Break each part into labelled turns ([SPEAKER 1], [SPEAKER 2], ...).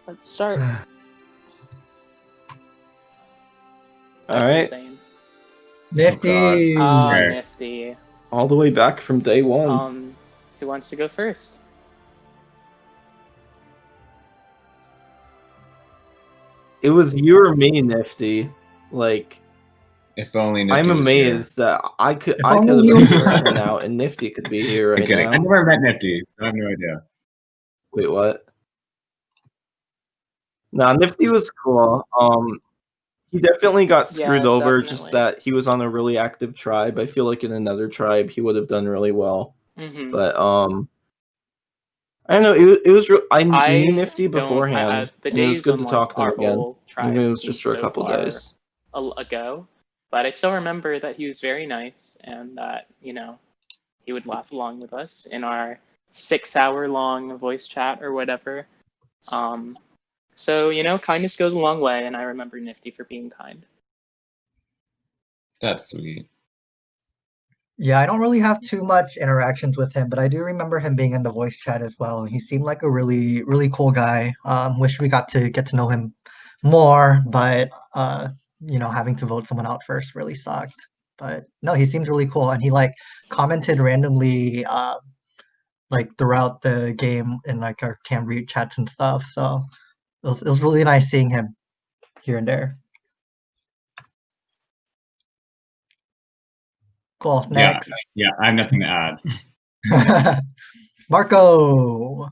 [SPEAKER 1] Let's start.
[SPEAKER 2] All right.
[SPEAKER 1] Insane.
[SPEAKER 3] Nifty.
[SPEAKER 1] Nifty.
[SPEAKER 2] All the way back from day one.
[SPEAKER 1] Who wants to go first?
[SPEAKER 2] It was you or me, Nifty. Like,
[SPEAKER 4] if only Nifty
[SPEAKER 2] I'm
[SPEAKER 4] was
[SPEAKER 2] amazed
[SPEAKER 4] here.
[SPEAKER 2] that I could have
[SPEAKER 3] only
[SPEAKER 2] been
[SPEAKER 3] you
[SPEAKER 2] the
[SPEAKER 3] were
[SPEAKER 2] first one out, and Nifty could be here right now.
[SPEAKER 4] I never met Nifty, so I have no idea.
[SPEAKER 2] Wait, what? Nah, Nifty was cool. He definitely got screwed over.
[SPEAKER 1] Definitely.
[SPEAKER 2] Just that he was on a really active tribe. I feel like in another tribe he would have done really well. But I don't know. It was. I knew Nifty beforehand.
[SPEAKER 1] The
[SPEAKER 2] and it was
[SPEAKER 1] days
[SPEAKER 2] good
[SPEAKER 1] on
[SPEAKER 2] to
[SPEAKER 1] like
[SPEAKER 2] talk to him
[SPEAKER 1] our
[SPEAKER 2] again.
[SPEAKER 1] whole tribe
[SPEAKER 2] Even if it was just for a
[SPEAKER 1] so
[SPEAKER 2] couple
[SPEAKER 1] far
[SPEAKER 2] days
[SPEAKER 1] ago, but I still remember that he was very nice and that he would laugh along with us in our 6-hour-long voice chat or whatever. So kindness goes a long way, and I remember Nifty for being kind.
[SPEAKER 4] That's sweet.
[SPEAKER 3] Yeah, I don't really have too much interactions with him, but I do remember him being in the voice chat as well. And he seemed like a really, really cool guy. Wish we got to get to know him more, but having to vote someone out first really sucked. But no, he seemed really cool, and he like commented randomly like throughout the game in like our Cambridge chats and stuff. So it was really nice seeing him here and there. Cool. Next.
[SPEAKER 4] Yeah, I have nothing to add.
[SPEAKER 3] Marco.
[SPEAKER 4] Oh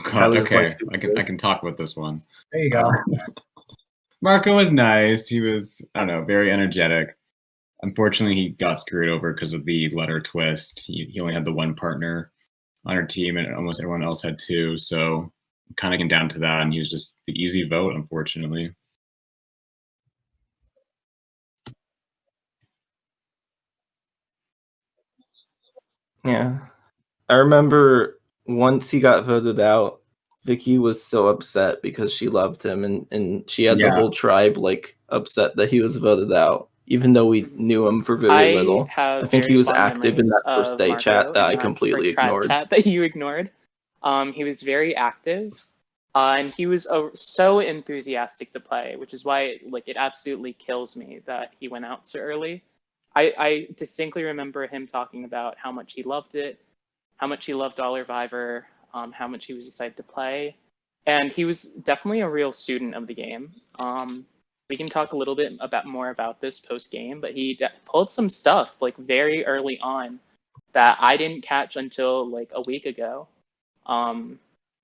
[SPEAKER 4] God. Okay, I can talk about this one.
[SPEAKER 3] There you go.
[SPEAKER 4] Marco was nice. He was, I don't know, very energetic. Unfortunately, he got screwed over because of the letter twist. He only had the one partner on our team, and almost everyone else had two. So it kind of came down to that, and he was just the easy vote, unfortunately.
[SPEAKER 2] Yeah. I remember once he got voted out, Vicky was so upset because she loved him, and she had the whole tribe like upset that he was voted out, even though we knew him for very little. I think he was active in that first day chat that I completely ignored.
[SPEAKER 1] Chat that you ignored. He was very active, and he was so enthusiastic to play, which is why it absolutely kills me that he went out so early. I distinctly remember him talking about how much he loved it, how much he loved urvivor, how much he was excited to play. And he was definitely a real student of the game. We can talk a little bit more about this post-game, but he pulled some stuff very early on that I didn't catch until a week ago.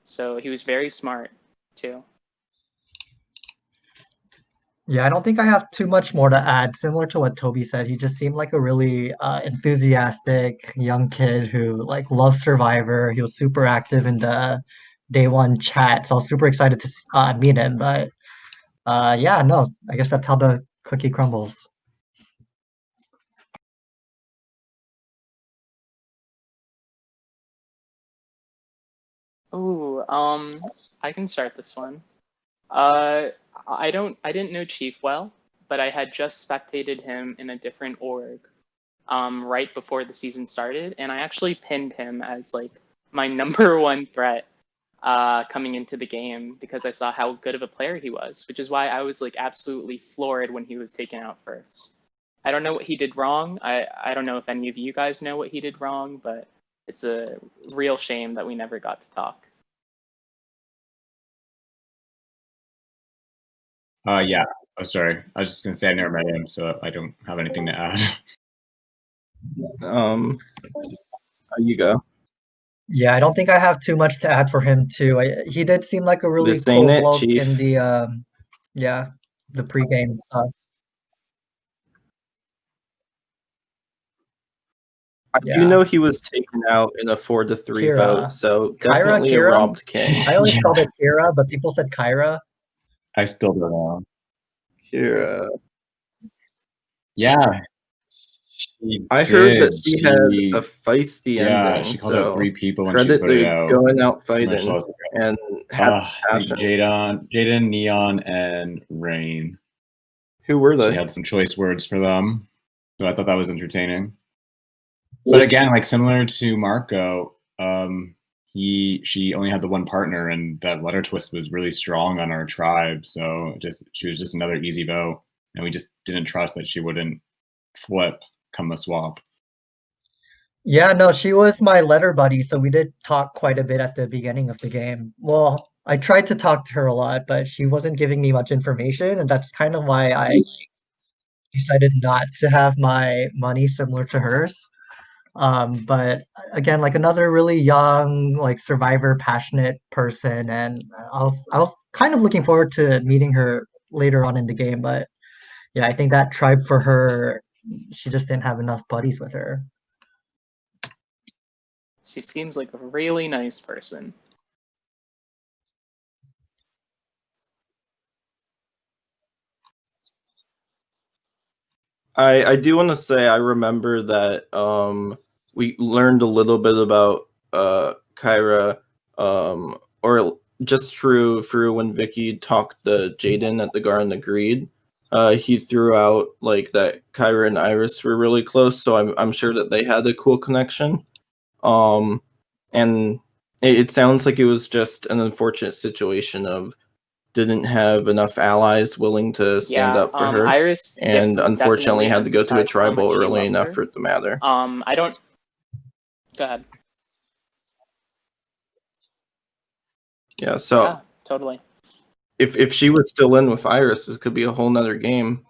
[SPEAKER 1] So he was very smart too.
[SPEAKER 3] Yeah, I don't think I have too much more to add. Similar to what Toby said, he just seemed like a really enthusiastic young kid who loves Survivor. He was super active in the day one chat, so I was super excited to meet him. But yeah, no, I guess that's how the cookie crumbles.
[SPEAKER 1] Ooh, I can start this one. I didn't know Chief well, but I had just spectated him in a different org right before the season started, and I actually pinned him as my number one threat coming into the game because I saw how good of a player he was, which is why I was absolutely floored when he was taken out first. I don't know what he did wrong. I don't know if any of you guys know what he did wrong, but it's a real shame that we never got to talk.
[SPEAKER 4] Yeah. Oh, sorry. I was just gonna say I never met him, so I don't have anything to add.
[SPEAKER 2] You go.
[SPEAKER 3] Yeah, I don't think I have too much to add for him too. He did seem like a really cool bloke in the the pregame stuff.
[SPEAKER 2] I do know he was taken out in a 4-3 vote, so definitely a robbed king.
[SPEAKER 3] I always called it Kyra, but people said Kyra.
[SPEAKER 4] I still don't know.
[SPEAKER 2] Kyra.
[SPEAKER 4] Yeah.
[SPEAKER 2] I heard that she had a feisty ending.
[SPEAKER 4] Yeah, she called out 3 people when she
[SPEAKER 2] put it out. Going out fighting and had passion.
[SPEAKER 4] Jaden, Neon, and Rain.
[SPEAKER 2] Who were they?
[SPEAKER 4] She had some choice words for them, so I thought that was entertaining. But again, similar to Marco, she only had the one partner, and that letter twist was really strong on our tribe. So she was just another easy vote, and we just didn't trust that she wouldn't flip come the swap.
[SPEAKER 3] Yeah, no, she was my letter buddy, so we did talk quite a bit at the beginning of the game. Well, I tried to talk to her a lot, but she wasn't giving me much information, and that's kind of why I decided not to have my money similar to hers. But again, like another really young, like survivor passionate person, and I was kind of looking forward to meeting her later on in the game, but yeah, I think that tribe for her, she just didn't have enough buddies with her.
[SPEAKER 1] She seems like a really nice person.
[SPEAKER 2] I do want to say I remember that we learned a little bit about Kyra or just through when Vicky talked to Jaden at the Garden Agreed. He threw out like that Kyra and Iris were really close, so I'm sure that they had a cool connection. And it sounds like it was just an unfortunate situation of didn't have enough allies willing to stand up for her,
[SPEAKER 1] Iris
[SPEAKER 2] and unfortunately had to go to a tribal early enough
[SPEAKER 1] her.
[SPEAKER 2] for it to matter.
[SPEAKER 1] I don't. Go ahead.
[SPEAKER 2] Yeah, so
[SPEAKER 1] Yeah, totally.
[SPEAKER 2] if she was still in with Iris, this could be a whole nother game.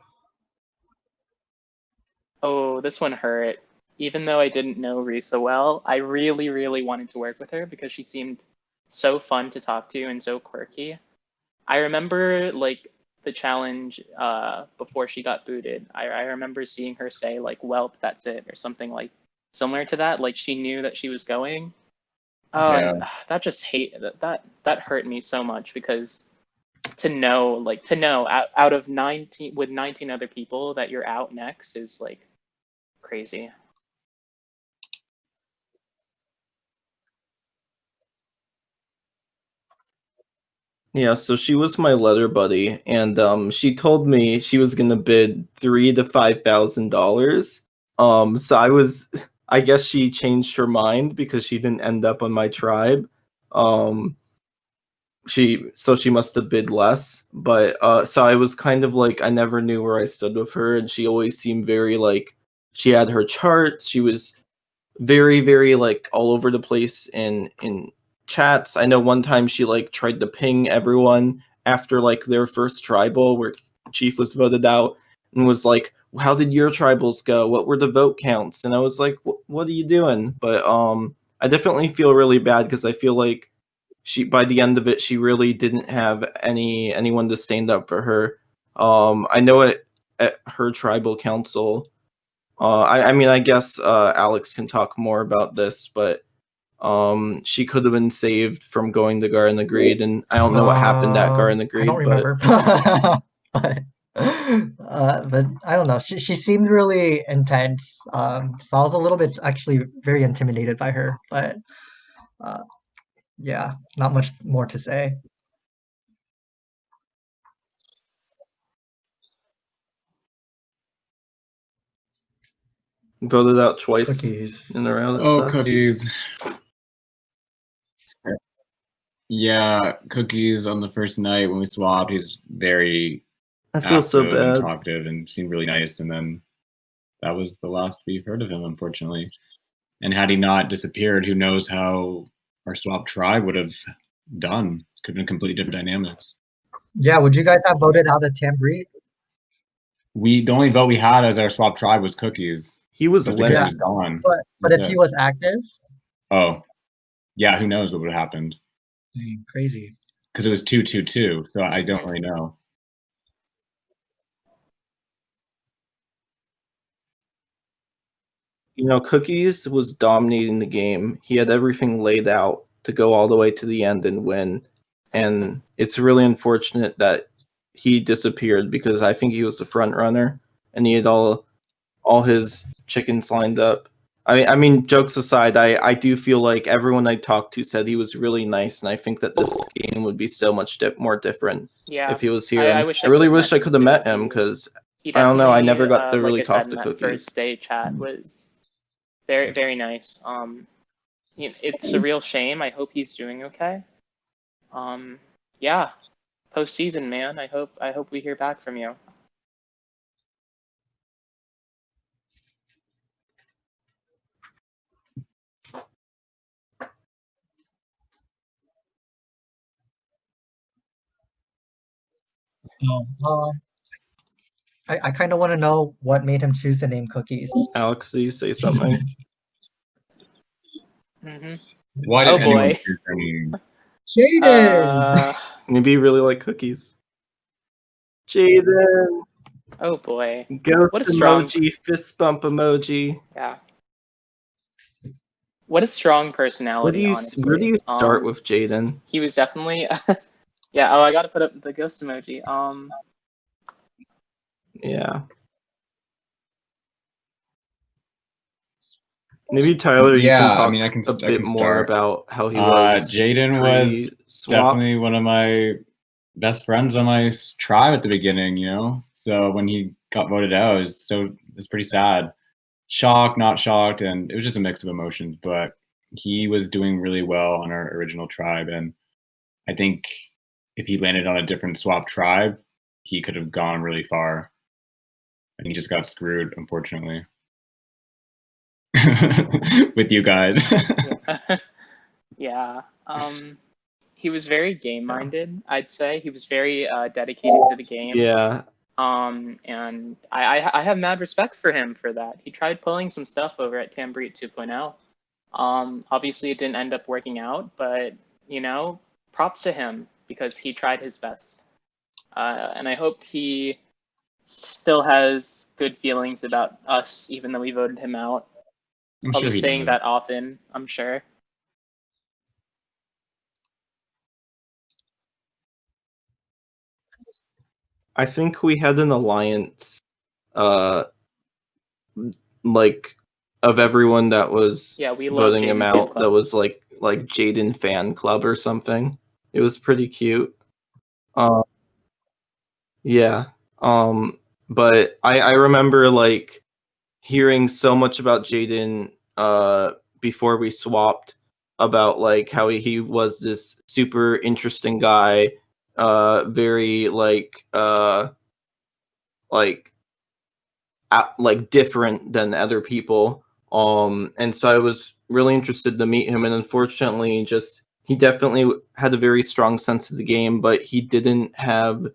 [SPEAKER 1] Oh, this one hurt. Even though I didn't know Risa well, I really, really wanted to work with her because she seemed so fun to talk to and so quirky. I remember like the challenge before she got booted. I remember seeing her say like "Welp, that's it" or something like similar to that. Like she knew that she was going. And that just that hurt me so much because to know out of 19 with 19 other people that you're out next is like crazy.
[SPEAKER 2] Yeah, so she was my letter buddy, and she told me she was gonna bid $3,000 to $5,000. So I guess she changed her mind because she didn't end up on my tribe. She must have bid less, but so I was kind of like I never knew where I stood with her, and she always seemed very like she had her charts. She was very, very like all over the place in chats. I know one time she like tried to ping everyone after like their first tribal where Chief was voted out and was like, "How did your tribals go? What were the vote counts?" And I was like, "What are you doing?" But I definitely feel really bad because I feel like by the end of it she really didn't have anyone to stand up for her. I know at her tribal council. I mean, I guess Alex can talk more about this, but she could have been saved from going to Garden Agreed, and I don't know what happened at Garden Agreed.
[SPEAKER 3] I don't remember, but I don't know. She seemed really intense, so I was a little bit actually very intimidated by her. But yeah, not much more to say.
[SPEAKER 2] Voted out twice
[SPEAKER 3] Cookies.
[SPEAKER 2] in a row.
[SPEAKER 4] Oh, Cookies. Yeah, Cookies on the first night when we swapped, he's very
[SPEAKER 2] I feel so
[SPEAKER 4] active and
[SPEAKER 2] bad.
[SPEAKER 4] talkative and seemed really nice, and then that was the last we've heard of him, unfortunately. And had he not disappeared, who knows how our swap tribe would have done. Could have been completely different dynamics.
[SPEAKER 3] Yeah, would you guys have voted out a Tambreed?
[SPEAKER 4] The only vote we had as our swap tribe was Cookies.
[SPEAKER 2] He was
[SPEAKER 4] because
[SPEAKER 2] winning.
[SPEAKER 4] he was gone.
[SPEAKER 3] But if he was active?
[SPEAKER 4] Oh, yeah, who knows what would have happened.
[SPEAKER 3] Dang, crazy.
[SPEAKER 4] Because it was 2-2-2, so I don't really know.
[SPEAKER 2] You know, Cookies was dominating the game. He had everything laid out to go all the way to the end and win. And it's really unfortunate that he disappeared because I think he was the front runner and he had all his chickens lined up. I mean, jokes aside, I do feel like everyone I talked to said he was really nice, and I think that this game would be so much more different if he was here. I really wish I could have met him because I don't know, I never got to really talk to Cookies.
[SPEAKER 1] First day chat was very, very nice. it's a real shame. I hope he's doing okay. Yeah, postseason, man. I hope we hear back from you.
[SPEAKER 3] I kind of want to know what made him choose the name Cookies.
[SPEAKER 2] Alex, do you say something?
[SPEAKER 4] Why did anyone choose their name?
[SPEAKER 3] Jaden!
[SPEAKER 2] Maybe you really like cookies. Jaden!
[SPEAKER 1] Oh boy.
[SPEAKER 2] Ghost
[SPEAKER 1] What a strong
[SPEAKER 2] emoji, fist bump emoji.
[SPEAKER 1] Yeah. What a strong personality, honestly.
[SPEAKER 2] Where do you start with Jaden?
[SPEAKER 1] He was definitely yeah, I gotta put up the ghost emoji.
[SPEAKER 2] Yeah. Maybe Tyler, you can talk a bit more about how he was.
[SPEAKER 4] Jaden was definitely one of my best friends on my tribe at the beginning, you know? So when he got voted out, it was pretty sad. Shocked, not shocked, and it was just a mix of emotions, but he was doing really well on our original tribe, and I think if he landed on a different swap tribe, he could have gone really far. And he just got screwed, unfortunately. With you guys.
[SPEAKER 1] Yeah. He was very game-minded, I'd say. He was very dedicated to the game.
[SPEAKER 2] Yeah.
[SPEAKER 1] And I have mad respect for him for that. He tried pulling some stuff over at Tambreet 2.0. Obviously it didn't end up working out, but you know, props to him because he tried his best. And I hope he still has good feelings about us, even though we voted him out. I'll be saying that often, I'm sure.
[SPEAKER 2] I think we had an alliance, like of everyone that was voting him out. That was like Jaden fan club or something. It was pretty cute. Yeah. But I remember like hearing so much about Jaden before we swapped, about like how he was this super interesting guy, very like different than other people. And so I was really interested to meet him, and unfortunately he definitely had a very strong sense of the game, but he didn't have,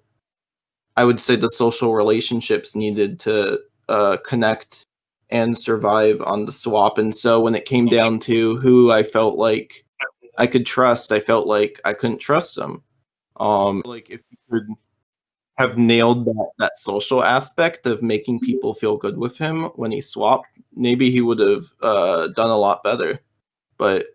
[SPEAKER 2] I would say, the social relationships needed to connect and survive on the swap. And so when it came down to who I felt like I could trust, I felt like I couldn't trust him. Like if you could have nailed that social aspect of making people feel good with him when he swapped, maybe he would have done a lot better. But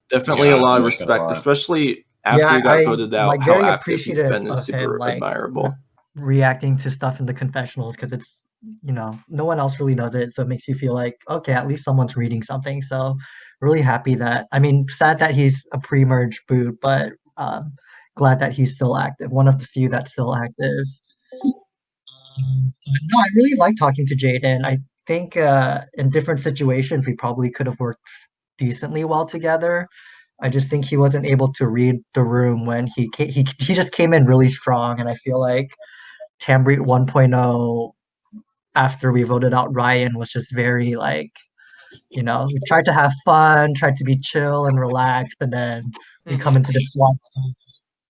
[SPEAKER 2] definitely a lot of respect, especially after he got voted out. How
[SPEAKER 3] very
[SPEAKER 2] active he's been is super
[SPEAKER 3] him,
[SPEAKER 2] admirable.
[SPEAKER 3] Reacting to stuff in the confessionals, because it's, you know, no one else really does it, so it makes you feel like, okay, at least someone's reading something. So really happy that, I mean, sad that he's a pre-merge boot, but glad that he's still active, one of the few that's still active. No, I really like talking to Jaden. I think in different situations we probably could have worked decently well together. I just think he wasn't able to read the room when he just came in really strong, and I feel like Tambreet 1.0, after we voted out Ryan, was just very like, you know, we tried to have fun, tried to be chill and relaxed, and then we come into the swamp.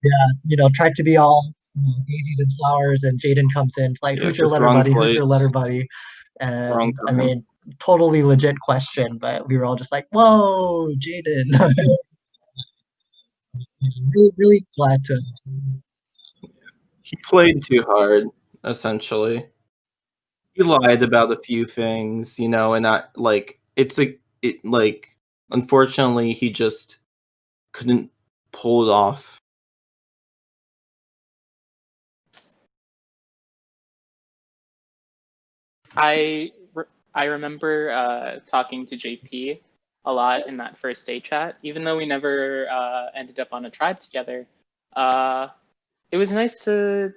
[SPEAKER 3] Yeah, you know, tried to be all, you know, daisies and flowers, and Jaden comes in like, who's your letter buddy? Who's your letter buddy? And I mean, totally legit question, but we were all just like, whoa, Jaden. really, really glad to.
[SPEAKER 2] He played too hard, essentially. He lied about a few things, you know, and unfortunately he just couldn't pull it off.
[SPEAKER 1] I remember talking to JP a lot in that first day chat, even though we never ended up on a tribe together. It was nice to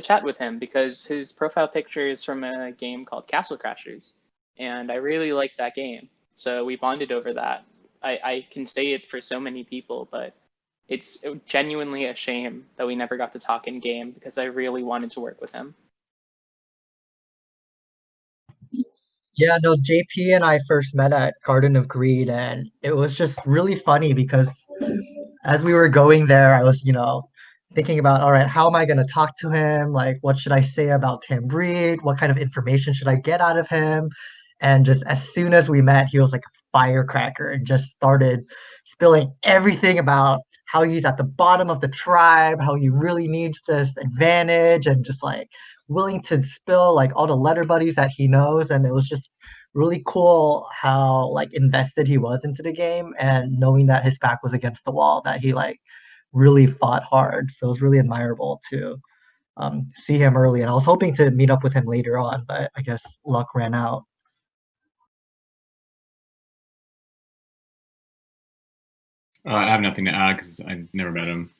[SPEAKER 1] chat with him because his profile picture is from a game called Castle Crashers, and I really liked that game. So we bonded over that. I can say it for so many people, but it's genuinely a shame that we never got to talk in game because I really wanted to work with him.
[SPEAKER 3] Yeah, no, JP and I first met at Garden of Greed, and it was just really funny because as we were going there, I was, thinking about, all right, how am I going to talk to him? Like, what should I say about Tim Breed? What kind of information should I get out of him? And just as soon as we met, he was like a firecracker and just started spilling everything about how he's at the bottom of the tribe, how he really needs this advantage, and just like willing to spill like all the letter buddies that he knows. And it was just really cool how like invested he was into the game, and knowing that his back was against the wall, that he like really fought hard. So it was really admirable to see him early. And I was hoping to meet up with him later on, but I guess luck ran out.
[SPEAKER 4] I have nothing to add because I never met him.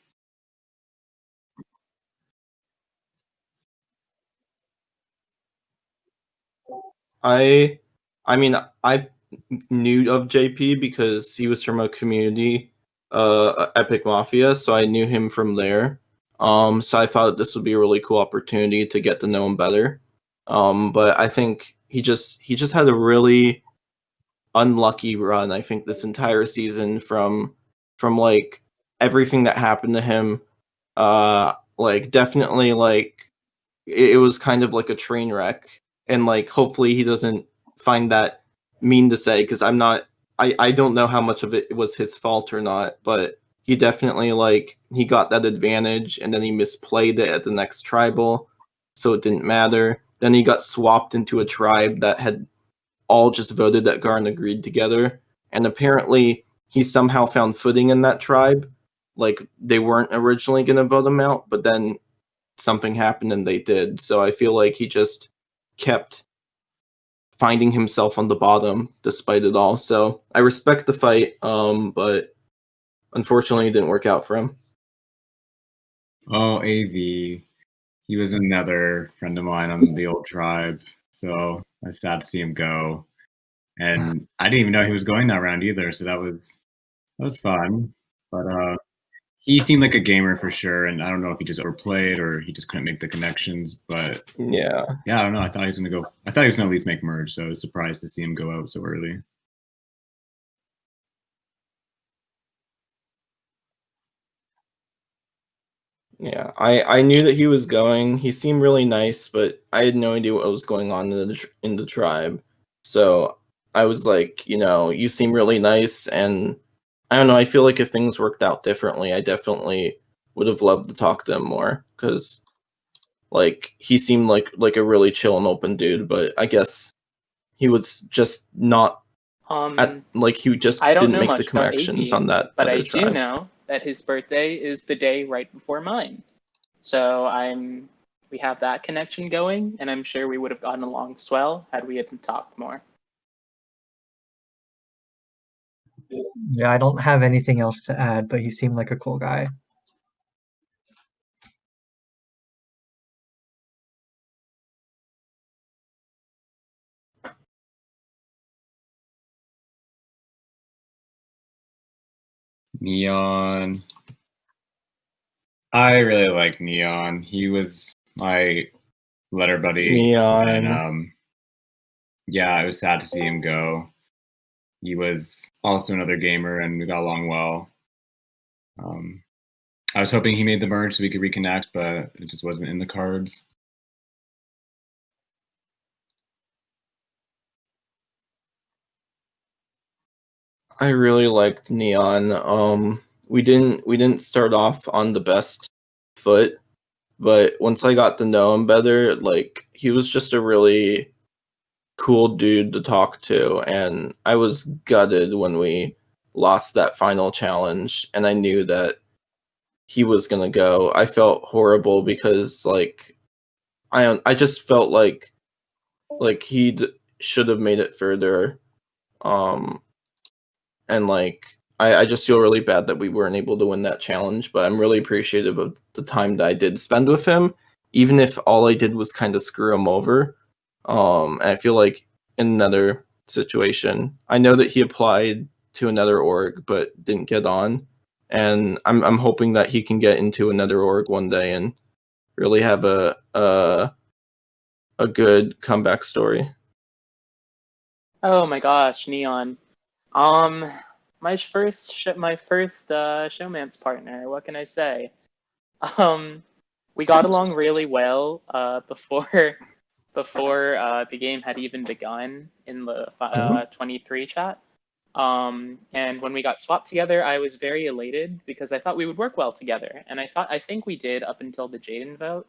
[SPEAKER 2] I mean, I knew of JP because he was from a community, Epic Mafia, so I knew him from there. So I thought this would be a really cool opportunity to get to know him better. But I think he just had a really unlucky run. I think this entire season from like everything that happened to him, like definitely like it was kind of like a train wreck, and like hopefully he doesn't find that mean to say, because I don't know how much of it was his fault or not, but he definitely like he got that advantage and then he misplayed it at the next tribal, so it didn't matter. Then he got swapped into a tribe that had all just voted that Garn agreed together, and apparently he somehow found footing in that tribe. Like they weren't originally going to vote him out, but then something happened and they did. So I feel like he just kept finding himself on the bottom despite it all. So I respect the fight, but unfortunately it didn't work out for him.
[SPEAKER 4] Oh, AV. He was another friend of mine on the old tribe. So I was sad to see him go. And I didn't even know he was going that round either. So that was fun. But he seemed like a gamer for sure, and I don't know if he just overplayed or he just couldn't make the connections. But
[SPEAKER 2] yeah,
[SPEAKER 4] I don't know. I thought he was gonna at least make merge. So I was surprised to see him go out so early.
[SPEAKER 2] Yeah, I knew that he was going. He seemed really nice, but I had no idea what was going on in the tribe. So I was like, you seem really nice, and I don't know. I feel like if things worked out differently, I definitely would have loved to talk to him more, because like he seemed like a really chill and open dude. But I guess he was just not he just
[SPEAKER 1] I don't
[SPEAKER 2] didn't
[SPEAKER 1] know
[SPEAKER 2] make
[SPEAKER 1] much
[SPEAKER 2] the connections
[SPEAKER 1] about AV,
[SPEAKER 2] on that
[SPEAKER 1] but
[SPEAKER 2] other
[SPEAKER 1] I
[SPEAKER 2] tribe.
[SPEAKER 1] do know that his birthday is the day right before mine. So we have that connection going, and I'm sure we would have gotten along swell had we had talked more.
[SPEAKER 3] Yeah, I don't have anything else to add, but he seemed like a cool guy.
[SPEAKER 4] Neon. I really like Neon. He was my letter buddy.
[SPEAKER 2] Neon.
[SPEAKER 4] And yeah, it was sad to see him go. He was also another gamer, and we got along well. I was hoping he made the merge so we could reconnect, but it just wasn't in the cards.
[SPEAKER 2] I really liked Neon. We didn't start off on the best foot, but once I got to know him better, like he was just a really cool dude to talk to, and I was gutted when we lost that final challenge and I knew that he was gonna go. I felt horrible because like I just felt like he should have made it further. And like I just feel really bad that we weren't able to win that challenge, but I'm really appreciative of the time that I did spend with him, even if all I did was kind of screw him over. And I feel like in another situation, I know that he applied to another org but didn't get on. And I'm hoping that he can get into another org one day and really have a good comeback story.
[SPEAKER 1] Oh my gosh, Neon. My first showmance partner. What can I say? We got along really well before the game had even begun in the 23 chat. And when we got swapped together, I was very elated because I thought we would work well together, and I think we did up until the Jaden vote.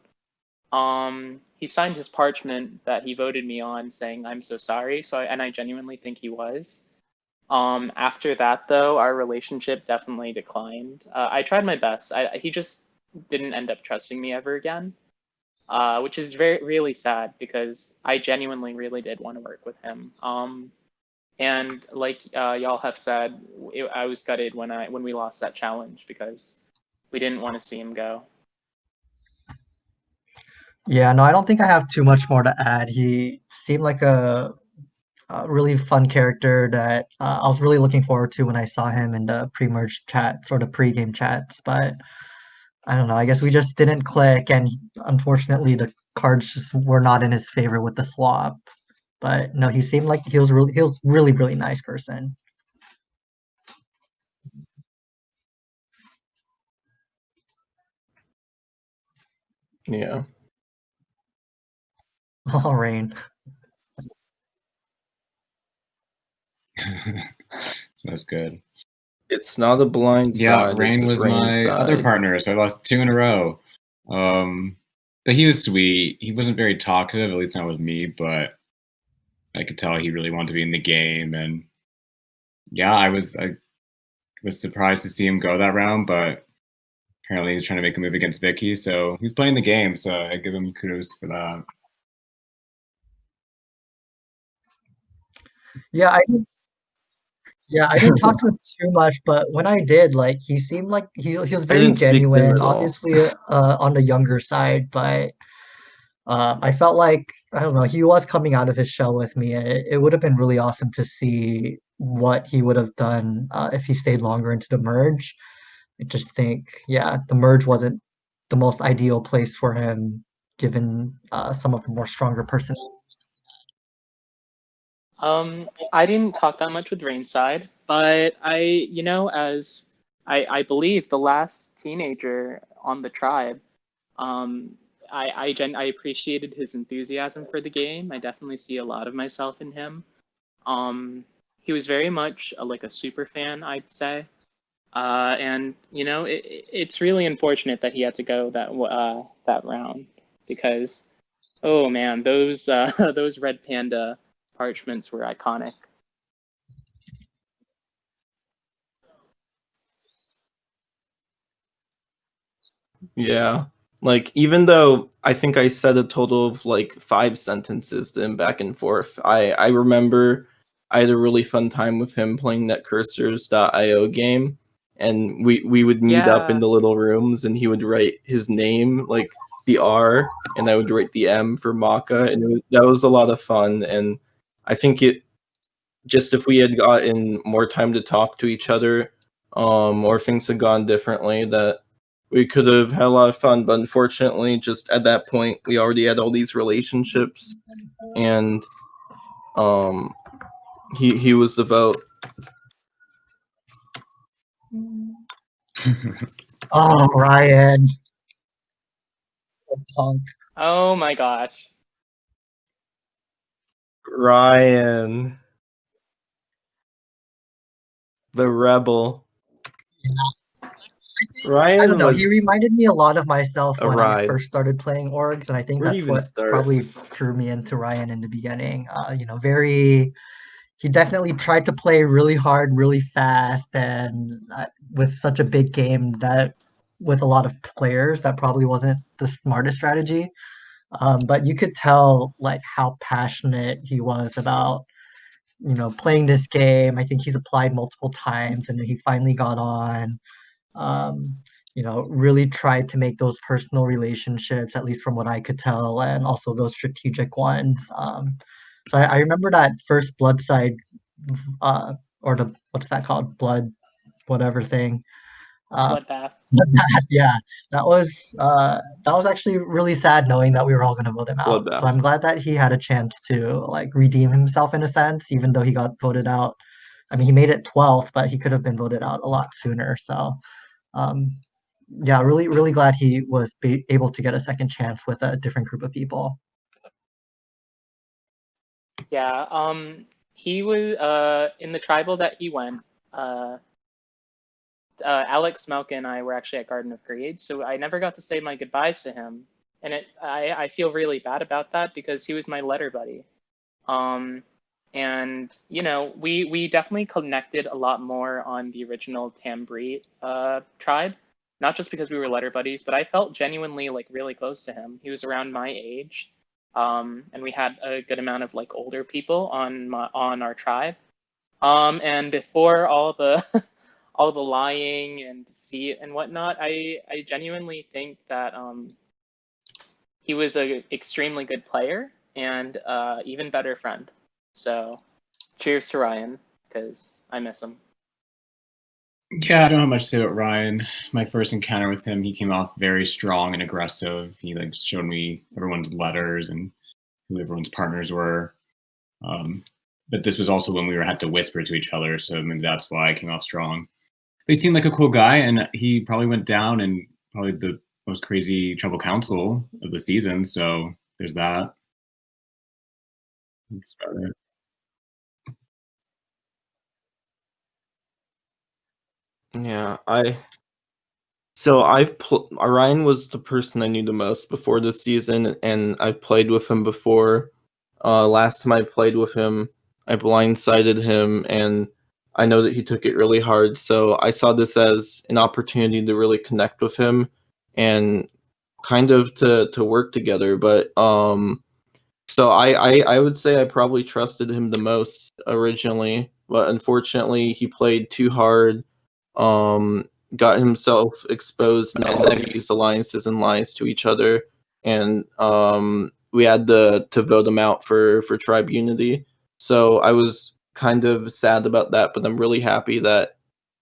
[SPEAKER 1] He signed his parchment that he voted me on, saying I'm so sorry. And I genuinely think he was. After that, though, our relationship definitely declined. I tried my best. He just didn't end up trusting me ever again, which is really sad because I genuinely really did want to work with him. And like y'all have said, I was gutted when we lost that challenge because we didn't want to see him go.
[SPEAKER 3] Yeah, no, I don't think I have too much more to add. He seemed like a really fun character that I was really looking forward to when I saw him in the pre-merge chat, sort of pre-game chats. But I don't know. I guess we just didn't click, and unfortunately, the cards just were not in his favor with the swap. But no, he seemed like he was really nice person.
[SPEAKER 2] Yeah.
[SPEAKER 3] Oh, Rain.
[SPEAKER 4] That's good.
[SPEAKER 2] It's not a blind side.
[SPEAKER 4] Rain was my other
[SPEAKER 2] side.
[SPEAKER 4] partner, so I lost 2 in a row. But he was sweet. He wasn't very talkative, at least not with me, but I could tell he really wanted to be in the game. And yeah, I was surprised to see him go that round, but apparently he's trying to make a move against Vicky, so he's playing the game, so I give him kudos for that.
[SPEAKER 3] Yeah, I didn't talk to him too much, but when I did, like, he seemed like he was very genuine, obviously on the younger side, but I felt like, I don't know, he was coming out of his shell with me, and it would have been really awesome to see what he would have done if he stayed longer into the merge. I just think, yeah, the merge wasn't the most ideal place for him, given some of the more stronger personalities.
[SPEAKER 1] I didn't talk that much with Rainside, but as I believe the last teenager on the tribe, I appreciated his enthusiasm for the game. I definitely see a lot of myself in him. He was very much like a super fan, I'd say. And it's really unfortunate that he had to go that round because, oh man, those those red panda parchments were iconic.
[SPEAKER 2] Yeah. Like, even though I think I said a total of like 5 sentences to him back and forth, I remember I had a really fun time with him playing that cursors.io game, and we would meet up in the little rooms, and he would write his name, like the R, and I would write the M for Maka, and that was a lot of fun. And I think if we had gotten more time to talk to each other, or things had gone differently, that we could have had a lot of fun. But unfortunately, just at that point, we already had all these relationships, and he was the vote.
[SPEAKER 3] Oh, Ryan. Punk.
[SPEAKER 1] Oh my gosh.
[SPEAKER 2] Ryan. The rebel.
[SPEAKER 3] Yeah.
[SPEAKER 2] Ryan,
[SPEAKER 3] I don't know. He reminded me a lot of myself when I first started playing orgs, and I think that's what probably drew me into Ryan in the beginning. He definitely tried to play really hard, really fast, and with such a big game that with a lot of players, that probably wasn't the smartest strategy. But you could tell like how passionate he was about playing this game. I think he's applied multiple times, and he finally got on. Really tried to make those personal relationships, at least from what I could tell, and also those strategic ones. So I remember that first Bloodside or the what's that called? Blood, whatever thing.
[SPEAKER 1] Bloodbath.
[SPEAKER 3] Yeah, that was actually really sad knowing that we were all gonna vote him out.
[SPEAKER 2] Bloodbath.
[SPEAKER 3] So I'm glad that he had a chance to like redeem himself in a sense, even though he got voted out. I mean, he made it 12th, but he could have been voted out a lot sooner. So, um, yeah, really, really glad he was able to get a second chance with a different group of people.
[SPEAKER 1] Yeah, he was in the tribal that he went. Alex, Smoke, and I were actually at Garden of Greed, so I never got to say my goodbyes to him, and I feel really bad about that because he was my letter buddy. And you know, we definitely connected a lot more on the original Tambri tribe, not just because we were letter buddies, but I felt genuinely like really close to him. He was around my age, and we had a good amount of like older people on our tribe. And before all the all the lying and deceit and whatnot, I genuinely think that he was an extremely good player and even better friend. So, cheers to Ryan, because I miss him.
[SPEAKER 4] Yeah, I don't have much to say about Ryan. My first encounter with him, he came off very strong and aggressive. He like showed me everyone's letters and who everyone's partners were. But this was also when we had to whisper to each other, so maybe that's why I came off strong. But he seemed like a cool guy, and he probably went down in probably the most crazy tribal council of the season. So there's that. That's about it.
[SPEAKER 2] Yeah, Ryan was the person I knew the most before this season, and I've played with him before. Last time I played with him, I blindsided him, and I know that he took it really hard. So I saw this as an opportunity to really connect with him and kind of to work together. But so I would say I probably trusted him the most originally, but unfortunately he played too hard. Got himself exposed in all of these alliances and lies to each other, and we had to vote him out for tribe unity. So I was kind of sad about that, but I'm really happy that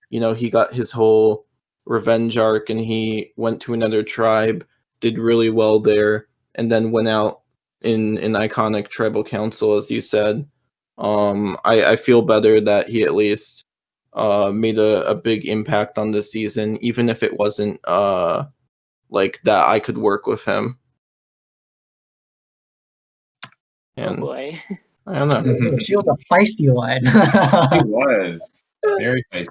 [SPEAKER 2] he got his whole revenge arc and he went to another tribe, did really well there, and then went out in an iconic tribal council, as you said. I feel better that he at least made a big impact on this season, even if it wasn't like that I could work with him. And
[SPEAKER 1] oh boy.
[SPEAKER 2] I don't know.
[SPEAKER 3] She was a feisty one.
[SPEAKER 4] He was very feisty.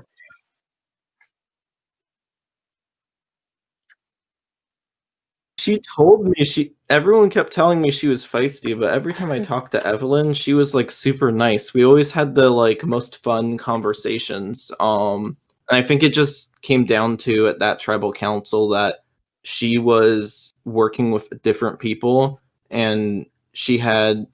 [SPEAKER 2] She told me everyone kept telling me she was feisty, but every time I talked to Evelyn, she was like super nice. We always had the like most fun conversations. And I think it just came down to at that tribal council that she was working with different people and she had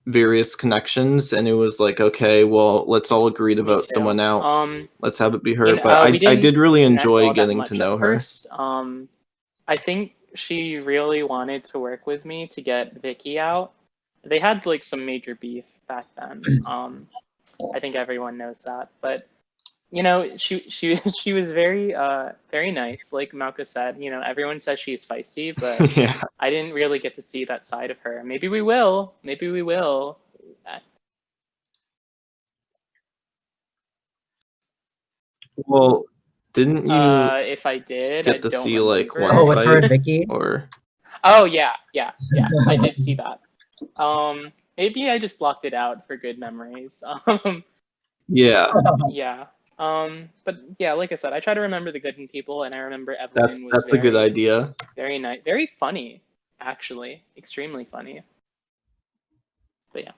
[SPEAKER 2] various connections, and it was like, okay, well, let's all agree to vote someone out. Let's have it be her. But I did really enjoy getting to know her.
[SPEAKER 1] First. I think she really wanted to work with me to get Vicky out. They had like some major beef back then. I think everyone knows that. But she was very very nice. Like Malka said, everyone says she's feisty, but
[SPEAKER 2] Yeah.
[SPEAKER 1] I didn't really get to see that side of her. Maybe we will. Maybe we will.
[SPEAKER 2] Well, didn't you
[SPEAKER 1] if I did,
[SPEAKER 2] get
[SPEAKER 1] I
[SPEAKER 2] to
[SPEAKER 1] don't
[SPEAKER 2] see
[SPEAKER 1] remember.
[SPEAKER 2] like one
[SPEAKER 3] with her and
[SPEAKER 2] fight?
[SPEAKER 3] Vicky?
[SPEAKER 2] Or
[SPEAKER 1] Oh yeah, I did see that. Maybe I just blocked it out for good memories.
[SPEAKER 2] yeah,
[SPEAKER 1] Yeah. But yeah, like I said, I try to remember the good in people, and I remember Evelyn was
[SPEAKER 2] that's a good idea.
[SPEAKER 1] very nice, very funny, actually, extremely funny. But yeah.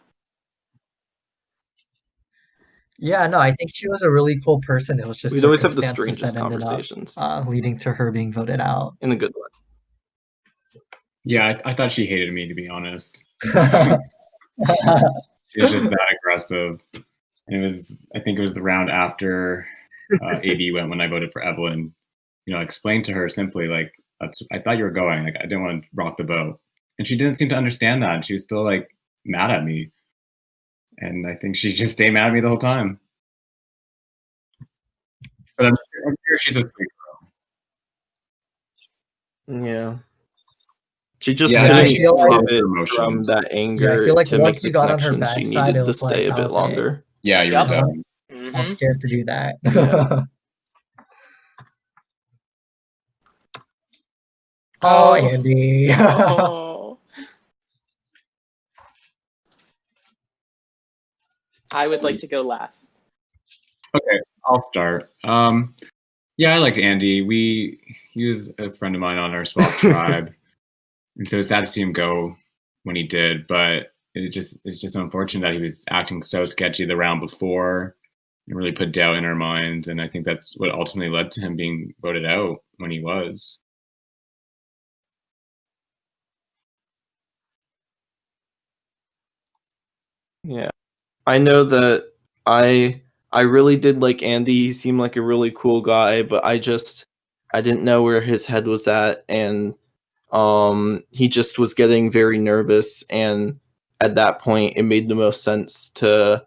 [SPEAKER 3] Yeah, no, I think she was a really cool person. It was just
[SPEAKER 2] We'd always have the
[SPEAKER 3] circumstances
[SPEAKER 2] strangest
[SPEAKER 3] that ended up
[SPEAKER 2] conversations
[SPEAKER 3] leading to her being voted out.
[SPEAKER 2] in a good way.
[SPEAKER 4] Yeah, I thought she hated me, to be honest. She was just that aggressive. And I think it was the round after AB went when I voted for Evelyn. I explained to her simply, like, I thought you were going. Like, I didn't want to rock the boat. And she didn't seem to understand that. She was still, like, mad at me. And I think she just stayed mad at me the whole time. sure she's a sweet
[SPEAKER 2] girl. Yeah. She just
[SPEAKER 3] Yeah, I
[SPEAKER 2] couldn't
[SPEAKER 3] feel like-
[SPEAKER 2] pivot
[SPEAKER 4] emotions.
[SPEAKER 2] from that anger
[SPEAKER 3] Yeah, I feel like
[SPEAKER 2] to
[SPEAKER 3] once
[SPEAKER 2] make the
[SPEAKER 3] you got on her
[SPEAKER 2] connections
[SPEAKER 3] bad
[SPEAKER 2] she
[SPEAKER 3] side,
[SPEAKER 2] needed
[SPEAKER 3] it
[SPEAKER 2] to
[SPEAKER 3] was
[SPEAKER 2] stay
[SPEAKER 3] like,
[SPEAKER 2] a bit
[SPEAKER 3] okay.
[SPEAKER 2] longer.
[SPEAKER 4] Yeah, you
[SPEAKER 1] Yep.
[SPEAKER 4] were done.
[SPEAKER 3] I was scared to do that.
[SPEAKER 2] Yeah.
[SPEAKER 3] Oh, Andy.
[SPEAKER 1] Oh. I would like to go last.
[SPEAKER 4] Okay, I'll start. Yeah, I liked Andy. He was a friend of mine on our swap tribe, and so it's sad to see him go when he did. But it's just unfortunate that he was acting so sketchy the round before. It really put doubt in our minds, and I think that's what ultimately led to him being voted out when he was.
[SPEAKER 2] Yeah. I know that I really did like Andy. He seemed like a really cool guy, but I didn't know where his head was at, and he just was getting very nervous, and at that point it made the most sense to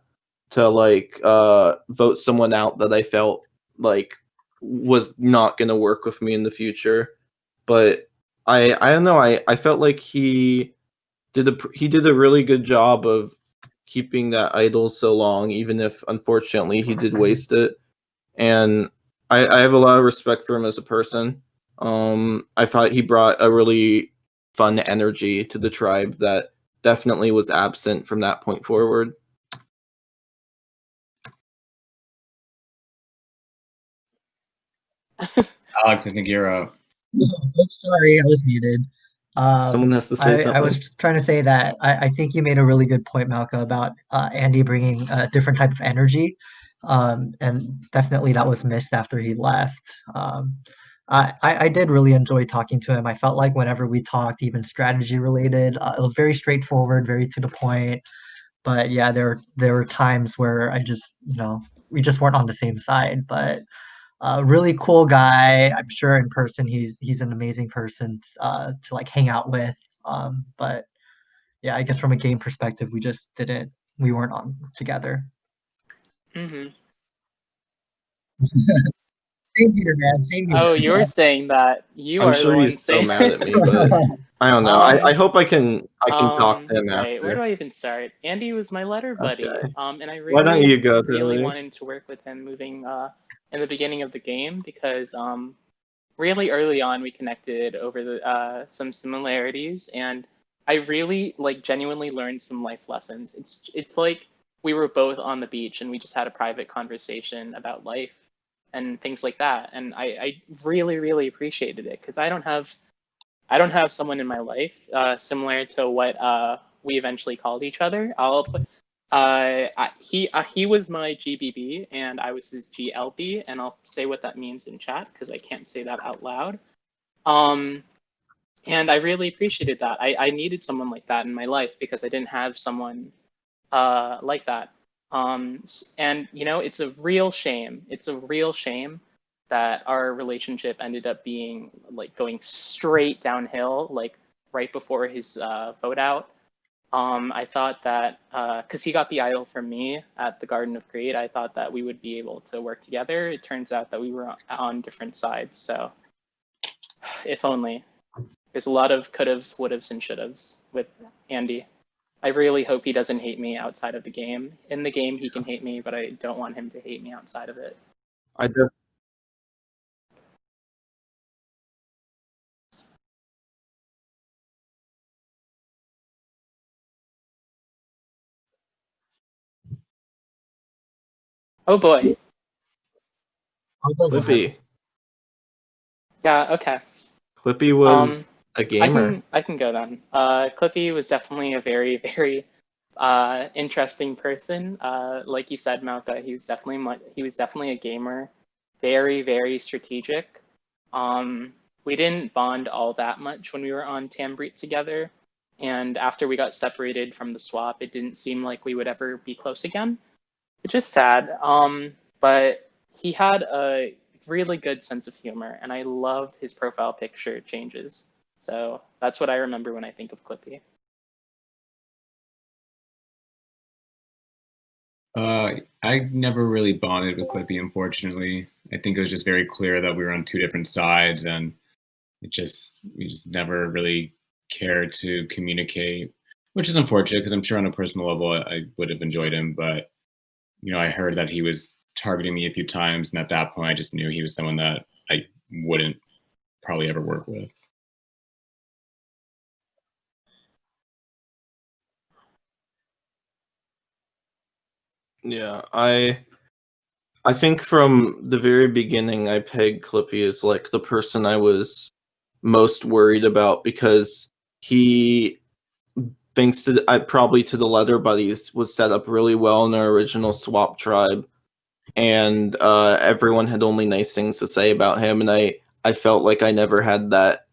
[SPEAKER 2] like vote someone out that I felt like was not going to work with me in the future. But I don't know, I felt like he did a really good job of keeping that idol so long, even if unfortunately he did waste it. And I have a lot of respect for him as a person. I thought he brought a really fun energy to the tribe that definitely was absent from that point forward.
[SPEAKER 4] Alex, I think you're up.
[SPEAKER 3] Oops, sorry, I was muted.
[SPEAKER 2] Someone has to say
[SPEAKER 3] I
[SPEAKER 2] something.
[SPEAKER 3] was trying to say that I think you made a really good point, Malka, about Andy bringing a different type of energy, and definitely that was missed after he left. I did really enjoy talking to him. I felt like whenever we talked, even strategy related, it was very straightforward, very to the point. But yeah, there were times where I just, we just weren't on the same side. But really cool guy. I'm sure in person he's an amazing person to like hang out with. But yeah, I guess from a game perspective, we weren't on together.
[SPEAKER 1] Mm-hmm.
[SPEAKER 3] Same here, man. Same here.
[SPEAKER 1] Oh, you're saying that.
[SPEAKER 2] I'm
[SPEAKER 1] Are
[SPEAKER 2] sure
[SPEAKER 1] the
[SPEAKER 2] he's
[SPEAKER 1] one
[SPEAKER 2] so
[SPEAKER 1] saying.
[SPEAKER 2] mad at me, but I don't know. I hope I can talk to him after.
[SPEAKER 1] Right, where do I even start? Andy was my letter buddy.
[SPEAKER 2] Okay.
[SPEAKER 1] And I
[SPEAKER 2] Why don't you go,
[SPEAKER 1] really
[SPEAKER 2] Tilly?
[SPEAKER 1] wanted to work with him moving in the beginning of the game because really early on we connected over the some similarities, and I really like genuinely learned some life lessons. It's like we were both on the beach and we just had a private conversation about life and things like that, and I really appreciated it because I don't have someone in my life similar to what we eventually called each other. He was my GBB and I was his GLB, and I'll say what that means in chat because I can't say that out loud. And I really appreciated that. I needed someone like that in my life because I didn't have someone like that. And it's a real shame. It's a real shame that our relationship ended up being like going straight downhill, like right before his vote out. I thought that because he got the idol from me at the Garden of Greed, I thought that we would be able to work together. It turns out that we were on different sides. So if only. There's a lot of could'ves, would'ves, and should'ves with Andy. I really hope he doesn't hate me outside of the game. In the game, he can hate me, but I don't want him to hate me outside of it.
[SPEAKER 2] I do.
[SPEAKER 1] Oh boy.
[SPEAKER 3] I'll go last.
[SPEAKER 2] Clippy.
[SPEAKER 1] Yeah. Okay.
[SPEAKER 2] Clippy was a gamer.
[SPEAKER 1] I can go then. Clippy was definitely a very interesting person. Like you said, Malka, he was definitely a gamer. Very strategic. We didn't bond all that much when we were on Tambreet together, and after we got separated from the swap, it didn't seem like we would ever be close again, which is sad. But he had a really good sense of humor, and I loved his profile picture changes. So that's what I remember when I think of Clippy.
[SPEAKER 4] I never really bonded with Clippi, unfortunately. I think it was just very clear that we were on two different sides, and we just never really cared to communicate, which is unfortunate because I'm sure on a personal level I would have enjoyed him, but I heard that he was targeting me a few times, and at that point I just knew he was someone that I wouldn't probably ever work with.
[SPEAKER 2] Yeah, I think from the very beginning I pegged Clippy as like the person I was most worried about because he, thanks to probably to the leather buddies, was set up really well in our original swap tribe, and everyone had only nice things to say about him, and I felt like I never had that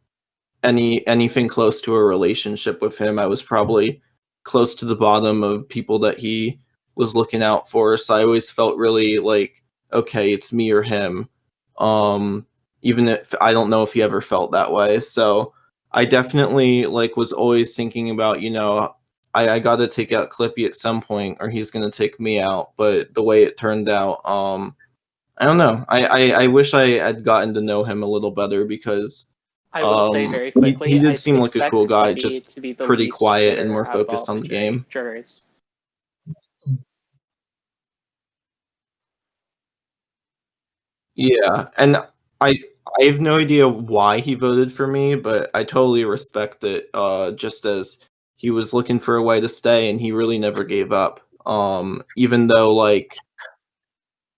[SPEAKER 2] anything close to a relationship with him. I was probably close to the bottom of people that he was looking out for, so I always felt really like, okay, it's me or him. Even if I don't know if he ever felt that way. So I definitely like was always thinking about, I got to take out Clippy at some point or he's going to take me out. But the way it turned out, I don't know. I wish I had gotten to know him a little better because
[SPEAKER 1] I will say very quickly,
[SPEAKER 2] he
[SPEAKER 1] I
[SPEAKER 2] did seem like a cool guy,
[SPEAKER 1] Clippy
[SPEAKER 2] just
[SPEAKER 1] to be the
[SPEAKER 2] pretty
[SPEAKER 1] least
[SPEAKER 2] quiet and
[SPEAKER 1] trigger
[SPEAKER 2] more
[SPEAKER 1] out of
[SPEAKER 2] focused
[SPEAKER 1] all
[SPEAKER 2] on the game.
[SPEAKER 1] Jurors.
[SPEAKER 2] Yeah, and I I have no idea why he voted for me, but I totally respect it. Just as he was looking for a way to stay, and he really never gave up. Even though like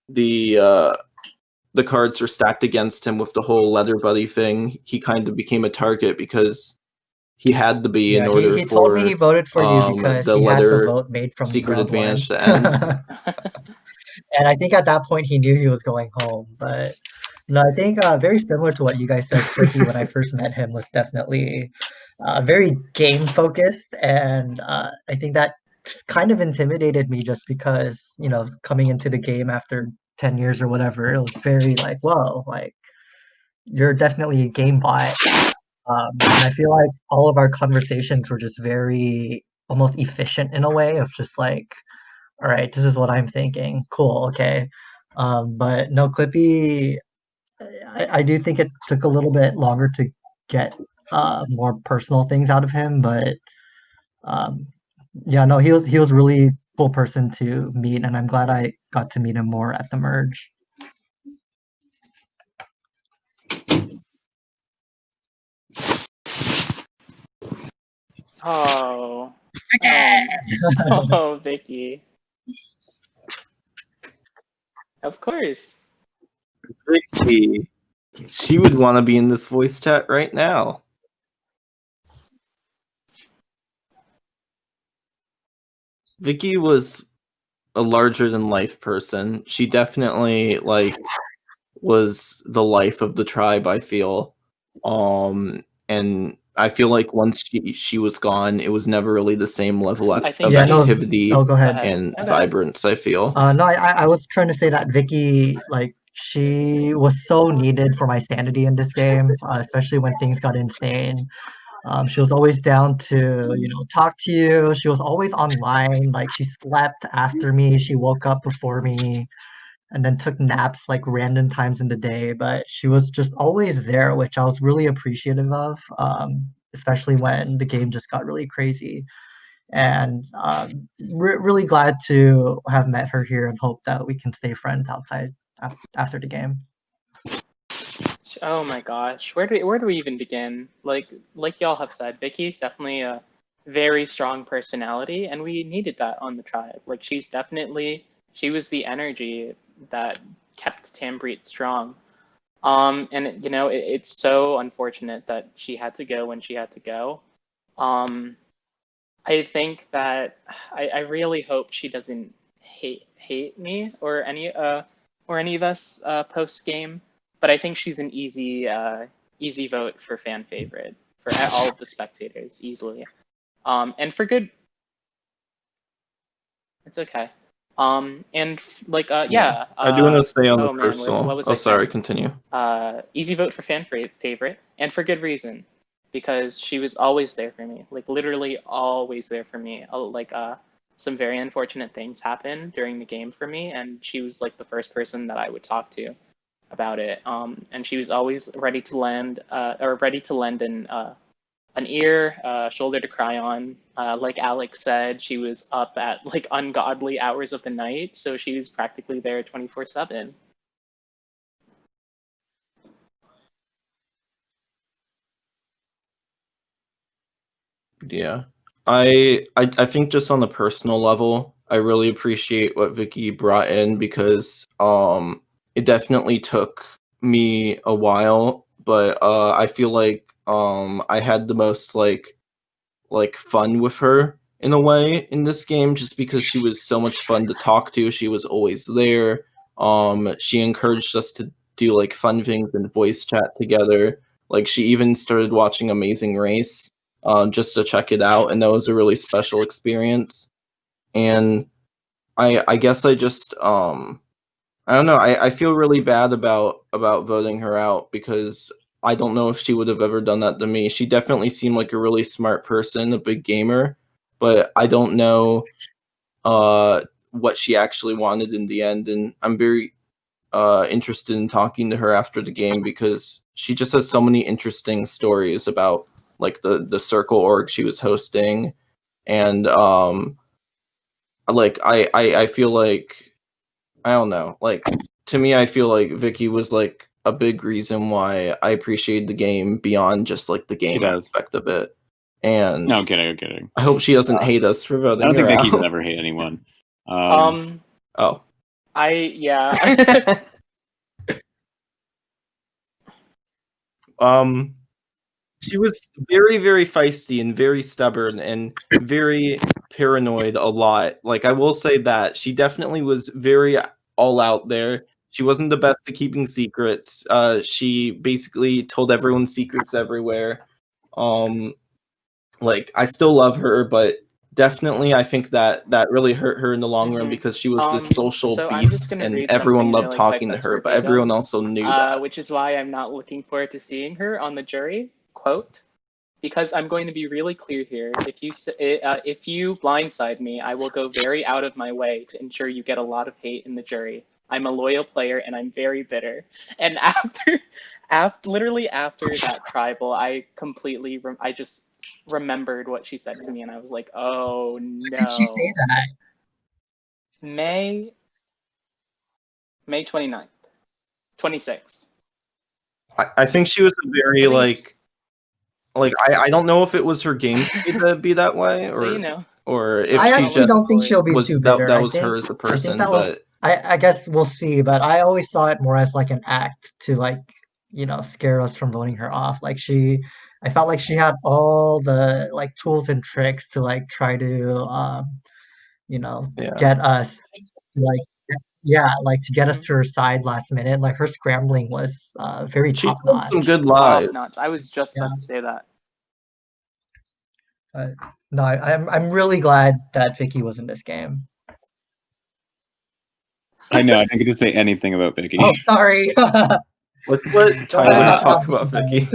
[SPEAKER 2] the the cards are stacked against him with the whole leather buddy thing, he kind of became a target because he had to be in
[SPEAKER 3] Yeah,
[SPEAKER 2] order
[SPEAKER 3] he told me he
[SPEAKER 2] for
[SPEAKER 3] voted for you because
[SPEAKER 2] the
[SPEAKER 3] he had the
[SPEAKER 2] leather
[SPEAKER 3] vote made from
[SPEAKER 2] secret
[SPEAKER 3] round one.
[SPEAKER 2] advantage to end.
[SPEAKER 3] And I think at that point he knew he was going home. But no, I think very similar to what you guys said, Clippy, when I first met him, was definitely very game focused. And I think that kind of intimidated me just because, coming into the game after 10 years or whatever, it was very like, whoa, like you're definitely a game bot. And I feel like all of our conversations were just very almost efficient in a way of just like, all right, this is what I'm thinking. Cool, okay. But no, Clippy, I do think it took a little bit longer to get more personal things out of him, but um, yeah, no, he was really cool person to meet, and I'm glad I got to meet him more at the merge.
[SPEAKER 1] Oh. Vicky. Of course.
[SPEAKER 2] Vicky, she would want to be in this voice chat right now. Vicky was a larger than life person. She definitely was the life of the tribe, I feel. And I feel like once she was gone, it was never really the same level of
[SPEAKER 3] Yeah, no,
[SPEAKER 2] activity
[SPEAKER 3] go ahead.
[SPEAKER 2] and vibrance, I feel.
[SPEAKER 3] No, I was trying to say that Vicky, like, she was so needed for my sanity in this game, especially when things got insane. She was always down to, talk to you. She was always online. Like, she slept after me. She woke up before me and then took naps like random times in the day. But she was just always there, which I was really appreciative of, especially when the game just got really crazy. And really glad to have met her here and hope that we can stay friends outside after the game.
[SPEAKER 1] Oh my gosh, where do we even begin? Like y'all have said, Vicky's definitely a very strong personality, and we needed that on the tribe. Like she was the energy that kept Tambreet strong. And it's so unfortunate that she had to go when she had to go. I think that I really hope she doesn't hate me or any of us post game. But I think she's an easy vote for fan favorite for all of the spectators easily. And for good, it's okay. And yeah.
[SPEAKER 2] I do want to stay on the
[SPEAKER 1] man,
[SPEAKER 2] personal.
[SPEAKER 1] what was I
[SPEAKER 2] sorry,
[SPEAKER 1] saying?
[SPEAKER 2] continue.
[SPEAKER 1] Easy vote for fan favorite, and for good reason, because she was always there for me, like literally always there for me. some very unfortunate things happened during the game for me, and she was like the first person that I would talk to about it. And she was always ready to lend an ear, shoulder to cry on. Like Alex said, she was up at like ungodly hours of the night, so she was practically there 24/7.
[SPEAKER 2] Yeah. I think just on the personal level, I really appreciate what Vicky brought in because it definitely took me a while, but I feel like I had the most like fun with her in a way in this game just because she was so much fun to talk to. She was always there. She encouraged us to do like fun things and voice chat together. Like she even started watching Amazing Race just to check it out, and that was a really special experience. And I guess I just I don't know. I feel really bad about voting her out because I don't know if she would have ever done that to me. She definitely seemed like a really smart person, a big gamer, but I don't know what she actually wanted in the end. And I'm very interested in talking to her after the game because she just has so many interesting stories about like the circle org she was hosting, and like I feel like I don't know, like to me I feel like Vicky was like a big reason why I appreciate the game beyond just like the game aspect of it. And
[SPEAKER 4] no, I'm kidding.
[SPEAKER 2] I hope she doesn't hate us for voting.
[SPEAKER 4] I don't think
[SPEAKER 2] her
[SPEAKER 4] Vicky
[SPEAKER 2] out.
[SPEAKER 4] would ever hate anyone.
[SPEAKER 2] Oh.
[SPEAKER 1] Yeah.
[SPEAKER 2] She was very, very feisty and very stubborn and very paranoid a lot. Like I will say that she definitely was very all out there. She wasn't the best at keeping secrets. She basically told everyone secrets everywhere. Like I still love her, but definitely I think that really hurt her in the long run because she was this social
[SPEAKER 1] so I'm just
[SPEAKER 2] beast
[SPEAKER 1] gonna
[SPEAKER 2] and
[SPEAKER 1] read
[SPEAKER 2] everyone
[SPEAKER 1] something
[SPEAKER 2] loved
[SPEAKER 1] in like
[SPEAKER 2] talking
[SPEAKER 1] 5
[SPEAKER 2] to
[SPEAKER 1] minutes
[SPEAKER 2] her,
[SPEAKER 1] worth
[SPEAKER 2] but
[SPEAKER 1] of
[SPEAKER 2] everyone
[SPEAKER 1] them,
[SPEAKER 2] also knew that.
[SPEAKER 1] which is why I'm not looking forward to seeing her on the jury. Quote, because I'm going to be really clear here. If you blindside me, I will go very out of my way to ensure you get a lot of hate in the jury. I'm a loyal player and I'm very bitter. And literally after that tribal, I just remembered what she said to me, and I was like, "Oh no!"
[SPEAKER 3] When did she say that?
[SPEAKER 1] May 29th, 26.
[SPEAKER 2] I think she was a very like I don't know if it was her game to be that way, or
[SPEAKER 1] So you know,
[SPEAKER 2] or if
[SPEAKER 3] I
[SPEAKER 2] she
[SPEAKER 3] actually
[SPEAKER 2] just
[SPEAKER 3] don't think she'll be
[SPEAKER 2] was
[SPEAKER 3] too bitter.
[SPEAKER 2] that
[SPEAKER 3] I
[SPEAKER 2] was
[SPEAKER 3] think
[SPEAKER 2] her as a person.
[SPEAKER 3] that
[SPEAKER 2] But
[SPEAKER 3] was. I guess we'll see. But I always saw it more as like an act to like scare us from voting her off. Like I felt like she had all the like tools and tricks to like try to get us like like to get us to her side last minute. Like her scrambling was very
[SPEAKER 2] she
[SPEAKER 3] top
[SPEAKER 2] told
[SPEAKER 3] notch.
[SPEAKER 2] some good lies.
[SPEAKER 1] Top notch. I was just about to say that.
[SPEAKER 3] No, I'm really glad that Vicky was in this game.
[SPEAKER 4] I know. I didn't get to say anything about Vicky.
[SPEAKER 3] Oh, sorry.
[SPEAKER 2] Let's let Tyler talk about Vicky.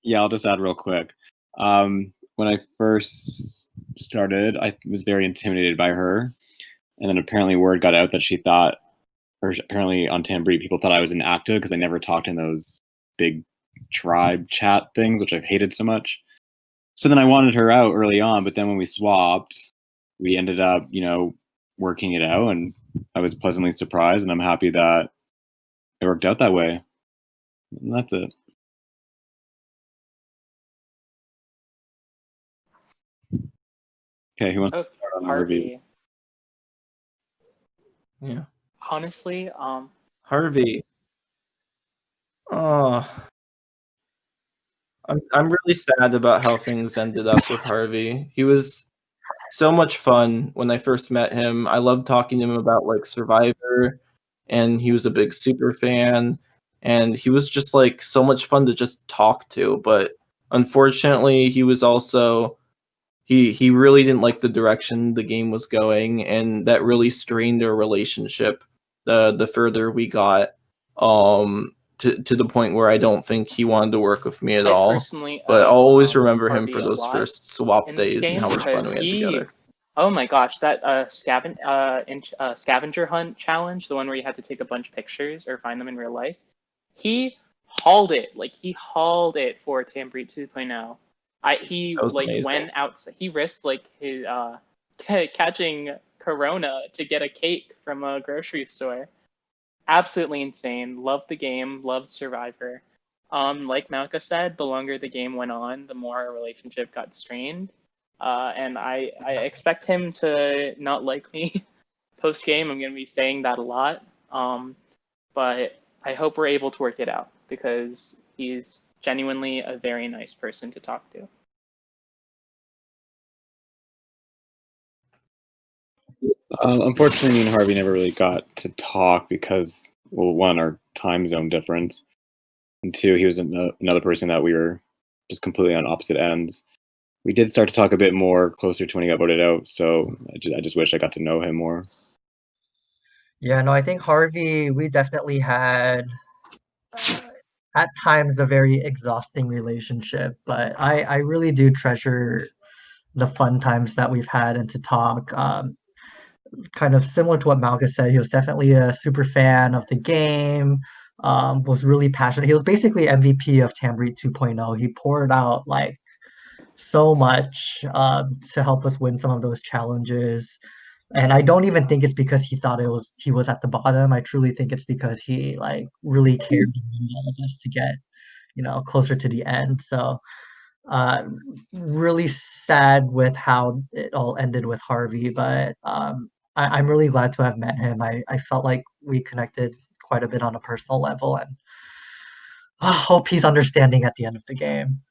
[SPEAKER 4] Yeah, I'll just add real quick. When I first started, I was very intimidated by her, and then apparently word got out that she thought, or apparently on Tambri, people thought I was inactive because I never talked in those big tribe chat things, which I've hated so much. So then I wanted her out early on, but then when we swapped, we ended up, working it out, and I was pleasantly surprised, and I'm happy that it worked out that way. And that's it. Okay, who wants to start on Harvey?
[SPEAKER 2] Yeah.
[SPEAKER 1] Honestly,
[SPEAKER 2] Harvey. Oh, I'm really sad about how things ended up with Harvey. He was so much fun when I first met him. I loved talking to him about like Survivor, and he was a big super fan, and he was just like so much fun to just talk to. But unfortunately, he was also he really didn't like the direction the game was going, and that really strained our relationship the further we got. To the point where I don't think he wanted to work with me at all.
[SPEAKER 1] Personally,
[SPEAKER 2] But I'll always remember him
[SPEAKER 1] Harvey
[SPEAKER 2] for those
[SPEAKER 1] a lot
[SPEAKER 2] first swap
[SPEAKER 1] in this
[SPEAKER 2] days and
[SPEAKER 1] game
[SPEAKER 2] how much fun
[SPEAKER 1] because
[SPEAKER 2] we had together.
[SPEAKER 1] Oh my gosh, that scavenger hunt challenge, the one where you had to take a bunch of pictures or find them in real life. He hauled it, like he hauled it for Tambreed 2.0. He
[SPEAKER 2] That was
[SPEAKER 1] like
[SPEAKER 2] amazing.
[SPEAKER 1] went out. He risked like his catching Corona to get a cake from a grocery store. Absolutely insane. Loved the game. Loved Survivor. Like Malika said, the longer the game went on, the more our relationship got strained. And I expect him to not like me post game. I'm going to be saying that a lot. But I hope we're able to work it out because he's genuinely a very nice person to talk to.
[SPEAKER 4] Unfortunately, me and Harvey never really got to talk because, well, one, our time zone difference, and two, he was another person that we were just completely on opposite ends. We did start to talk a bit more closer to when he got voted out, so I just wish I got to know him more.
[SPEAKER 3] Yeah, no, I think Harvey, we definitely had at times a very exhausting relationship, but I really do treasure the fun times that we've had and to talk. Kind of similar to what Malka said, he was definitely a super fan of the game, was really passionate. He was basically MVP of Tambreed 2.0. He poured out like so much to help us win some of those challenges. And I don't even think it's because he thought he was at the bottom. I truly think it's because he like really cared about all of us to get, closer to the end. So uh, really sad with how it all ended with Harvey, but I'm really glad to have met him. I felt like we connected quite a bit on a personal level, and I hope he's understanding at the end of the game.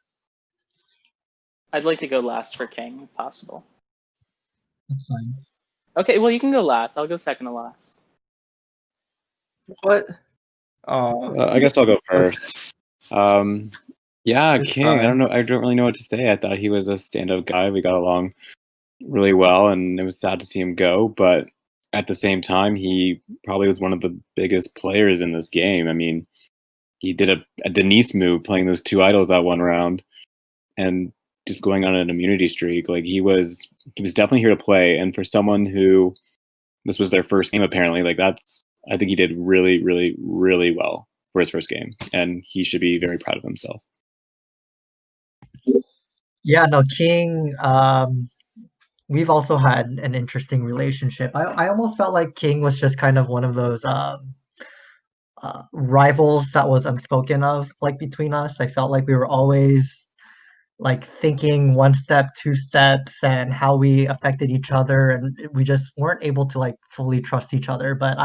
[SPEAKER 1] I'd like to go last for King, if possible.
[SPEAKER 3] That's fine.
[SPEAKER 1] Okay, well, you can go last. I'll go second to last.
[SPEAKER 2] What? Oh,
[SPEAKER 4] I guess I'll go first. Yeah,
[SPEAKER 2] It's
[SPEAKER 4] King. I
[SPEAKER 2] fine.
[SPEAKER 4] don't know. I don't really know what to say. I thought he was a stand-up guy. We got along really well, and it was sad to see him go. But at the same time, he probably was one of the biggest players in this game. I mean, he did a Denise move, playing those two idols that one round, and just going on an immunity streak. Like he was definitely here to play. And for someone who this was their first game, apparently, like I think he did really, really, really well for his first game, and he should be very proud of himself.
[SPEAKER 3] Yeah, no, King. We've also had an interesting relationship. I almost felt like King was just kind of one of those rivals that was unspoken of, like between us. I felt like we were always like thinking one step, two steps, and how we affected each other, and we just weren't able to like fully trust each other. But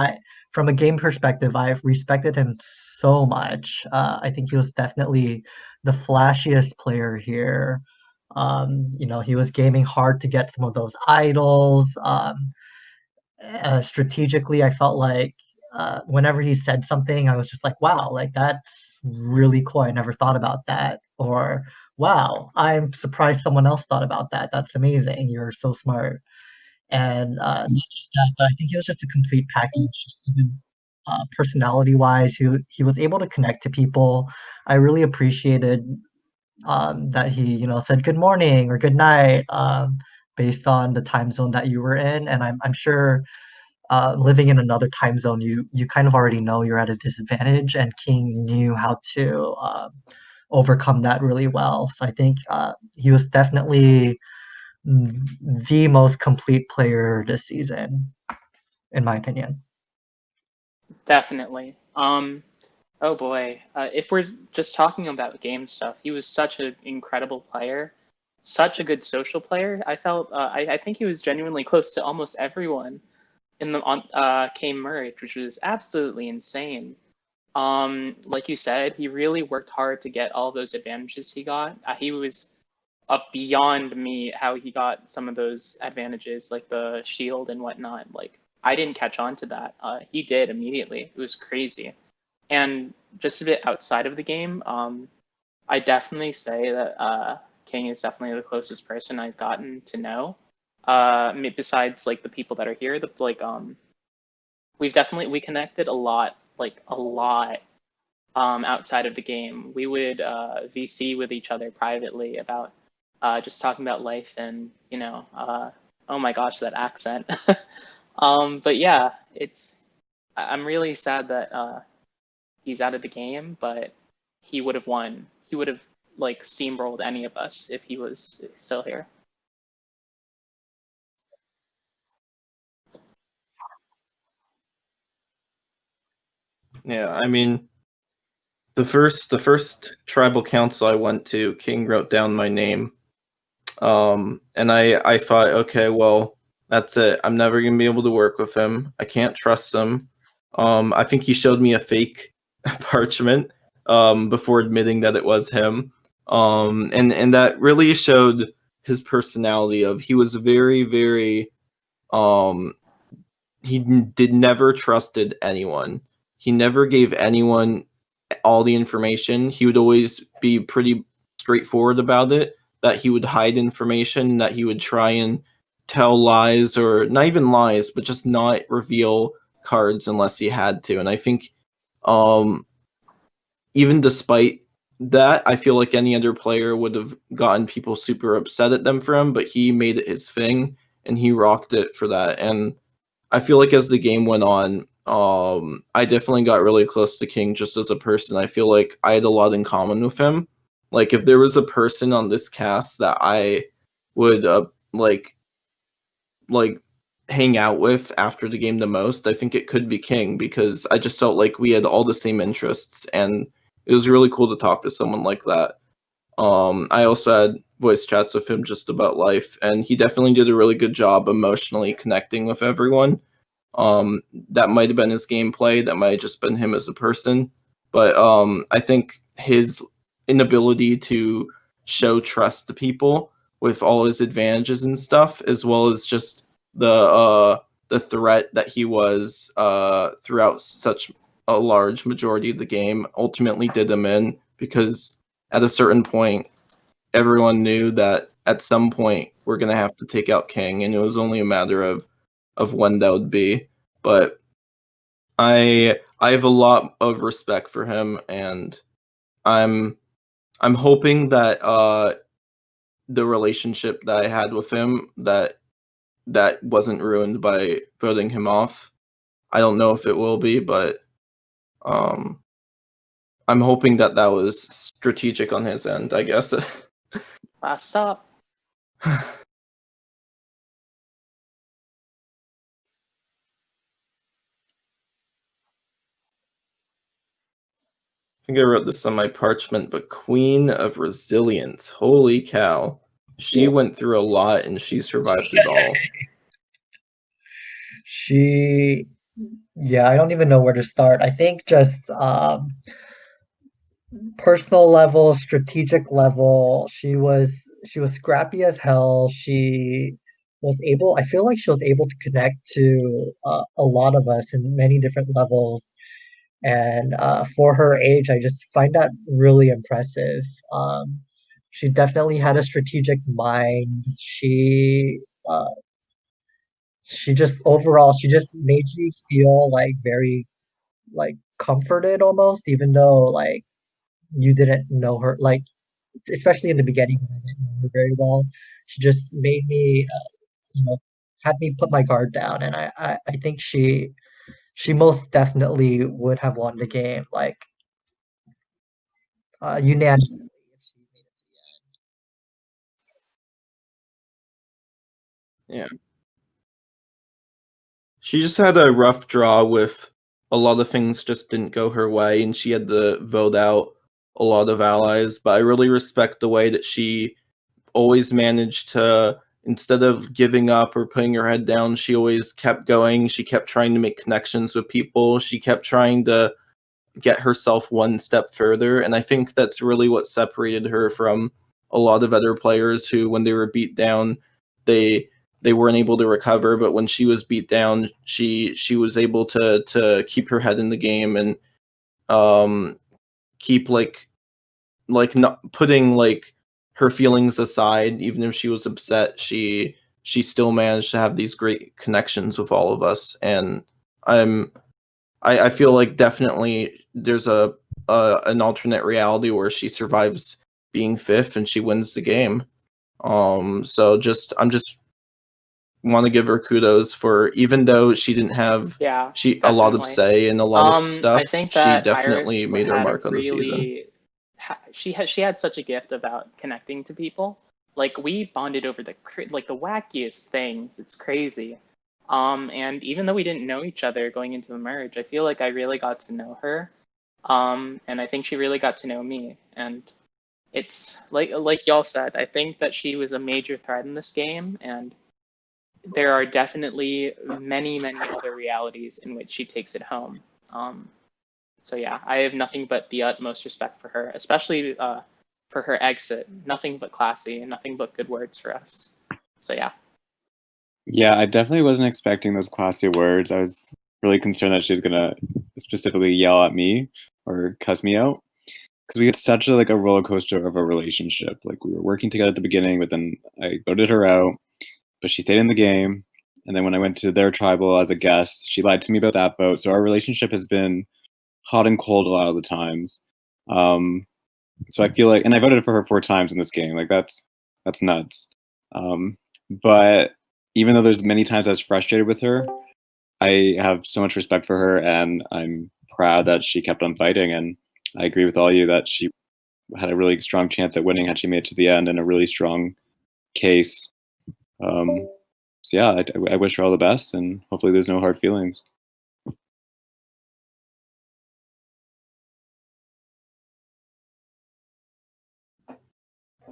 [SPEAKER 3] from a game perspective, I've respected him so much. I think he was definitely the flashiest player here. He was gaming hard to get some of those idols. Strategically, I felt like whenever he said something, I was just like, wow, like that's really cool. I never thought about that. Or, wow, I'm surprised someone else thought about that. That's amazing. You're so smart. And not just that, but I think he was just a complete package, just even personality wise. He was able to connect to people. I really appreciated that he, said good morning or good night based on the time zone that you were in. And I'm sure living in another time zone, you kind of already know you're at a disadvantage, and King knew how to overcome that really well. So I think he was definitely the most complete player this season, in my opinion.
[SPEAKER 1] Definitely. Oh boy. If we're just talking about game stuff, he was such an incredible player, such a good social player. I felt, I think he was genuinely close to almost everyone in the Kane merge, which was absolutely insane. Like you said, he really worked hard to get all those advantages he got. He was up beyond me how he got some of those advantages, like the shield and whatnot. Like I didn't catch on to that. He did immediately. It was crazy. And just a bit outside of the game, I definitely say that King is definitely the closest person I've gotten to know. Besides like the people that are here, we connected a lot, like a lot. Outside of the game, we would VC with each other privately about just talking about life and Oh my gosh, that accent. But yeah, I'm really sad that he's out of the game, but he would have won. He would have like steamrolled any of us if he was still here.
[SPEAKER 2] Yeah, I mean, the first tribal council I went to, King wrote down my name. And I thought, okay, well, that's it. I'm never gonna be able to work with him. I can't trust him. I think he showed me a fake parchment before admitting that it was him. And that really showed his personality of he was very, very he did never trusted anyone. He never gave anyone all the information. He would always be pretty straightforward about it, that he would hide information, that he would try and tell lies, or not even lies, but just not reveal cards unless he had to. And I think even despite that, I feel like any other player would have gotten people super upset at them for him, but he made it his thing and he rocked it for that. And I feel like as the game went on, I definitely got really close to King just as a person. I feel like I had a lot in common with him. Like if there was a person on this cast that I would like hang out with after the game the most, I think it could be King, because I just felt like we had all the same interests and it was really cool to talk to someone like that. I also had voice chats with him just about life, and he definitely did a really good job emotionally connecting with everyone. That might have been his gameplay, that might have just been him as a person, but I think his inability to show trust to people with all his advantages and stuff, as well as just the threat that he was throughout such a large majority of the game, ultimately did him in, because at a certain point everyone knew that at some point we're going to have to take out King, and it was only a matter of when that would be. But I have a lot of respect for him, and I'm hoping that the relationship that I had with him, that wasn't ruined by voting him off. I don't know if it will be, but I'm hoping that was strategic on his end, I guess.
[SPEAKER 1] Last stop.
[SPEAKER 2] I think I wrote this on my parchment, but Queen of Resilience. Holy cow. She went through a lot and she survived it all.
[SPEAKER 3] Yeah, I don't even know where to start. I think just personal level, strategic level, she was scrappy as hell. I feel like she was able to connect to a lot of us in many different levels. And for her age, I just find that really impressive. She definitely had a strategic mind. She just overall, she just made you feel like very like comforted almost, even though like you didn't know her, like especially in the beginning when I didn't know her very well. She just made me, you know, had me put my guard down, and I think she most definitely would have won the game, like unanimously. If she made it to the
[SPEAKER 2] Yeah. She just had a rough draw with a lot of things just didn't go her way, and she had to vote out a lot of allies. But I really respect the way that she always managed to, instead of giving up or putting her head down, she always kept going. She kept trying to make connections with people. She kept trying to get herself one step further. And I think that's really what separated her from a lot of other players who, when they were beat down, they weren't able to recover. But when she was beat down, she was able to keep her head in the game and keep like not putting like her feelings aside. Even if she was upset, she still managed to have these great connections with all of us. And I feel like definitely there's an alternate reality where she survives being fifth and she wins the game. So I'm just want to give her kudos for, even though she didn't have a lot of say in a lot of stuff,
[SPEAKER 1] I think
[SPEAKER 2] she
[SPEAKER 1] that
[SPEAKER 2] definitely
[SPEAKER 1] Iris
[SPEAKER 2] made her
[SPEAKER 1] had a
[SPEAKER 2] mark on the season.
[SPEAKER 1] really she had such a gift about connecting to people. Like, we bonded over the wackiest things. It's crazy. And even though we didn't know each other going into the merge, I feel like I really got to know her. And I think she really got to know me. And it's like y'all said, I think that she was a major threat in this game, and there are definitely many, many other realities in which she takes it home. So yeah, I have nothing but the utmost respect for her, especially for her exit. Nothing but classy and nothing but good words for us. So yeah.
[SPEAKER 4] Yeah, I definitely wasn't expecting those classy words. I was really concerned that she was gonna specifically yell at me or cuss me out, because we had such a roller coaster of a relationship. Like, we were working together at the beginning, but then I voted her out, but she stayed in the game. And then when I went to their tribal as a guest, she lied to me about that vote. So our relationship has been hot and cold a lot of the times. So I feel like, and I voted for her 4 times in this game. Like, that's nuts. But even though there's many times I was frustrated with her, I have so much respect for her, and I'm proud that she kept on fighting. And I agree with all you that she had a really strong chance at winning had she made it to the end, and a really strong case. So yeah, I wish her all the best, and hopefully there's no hard feelings.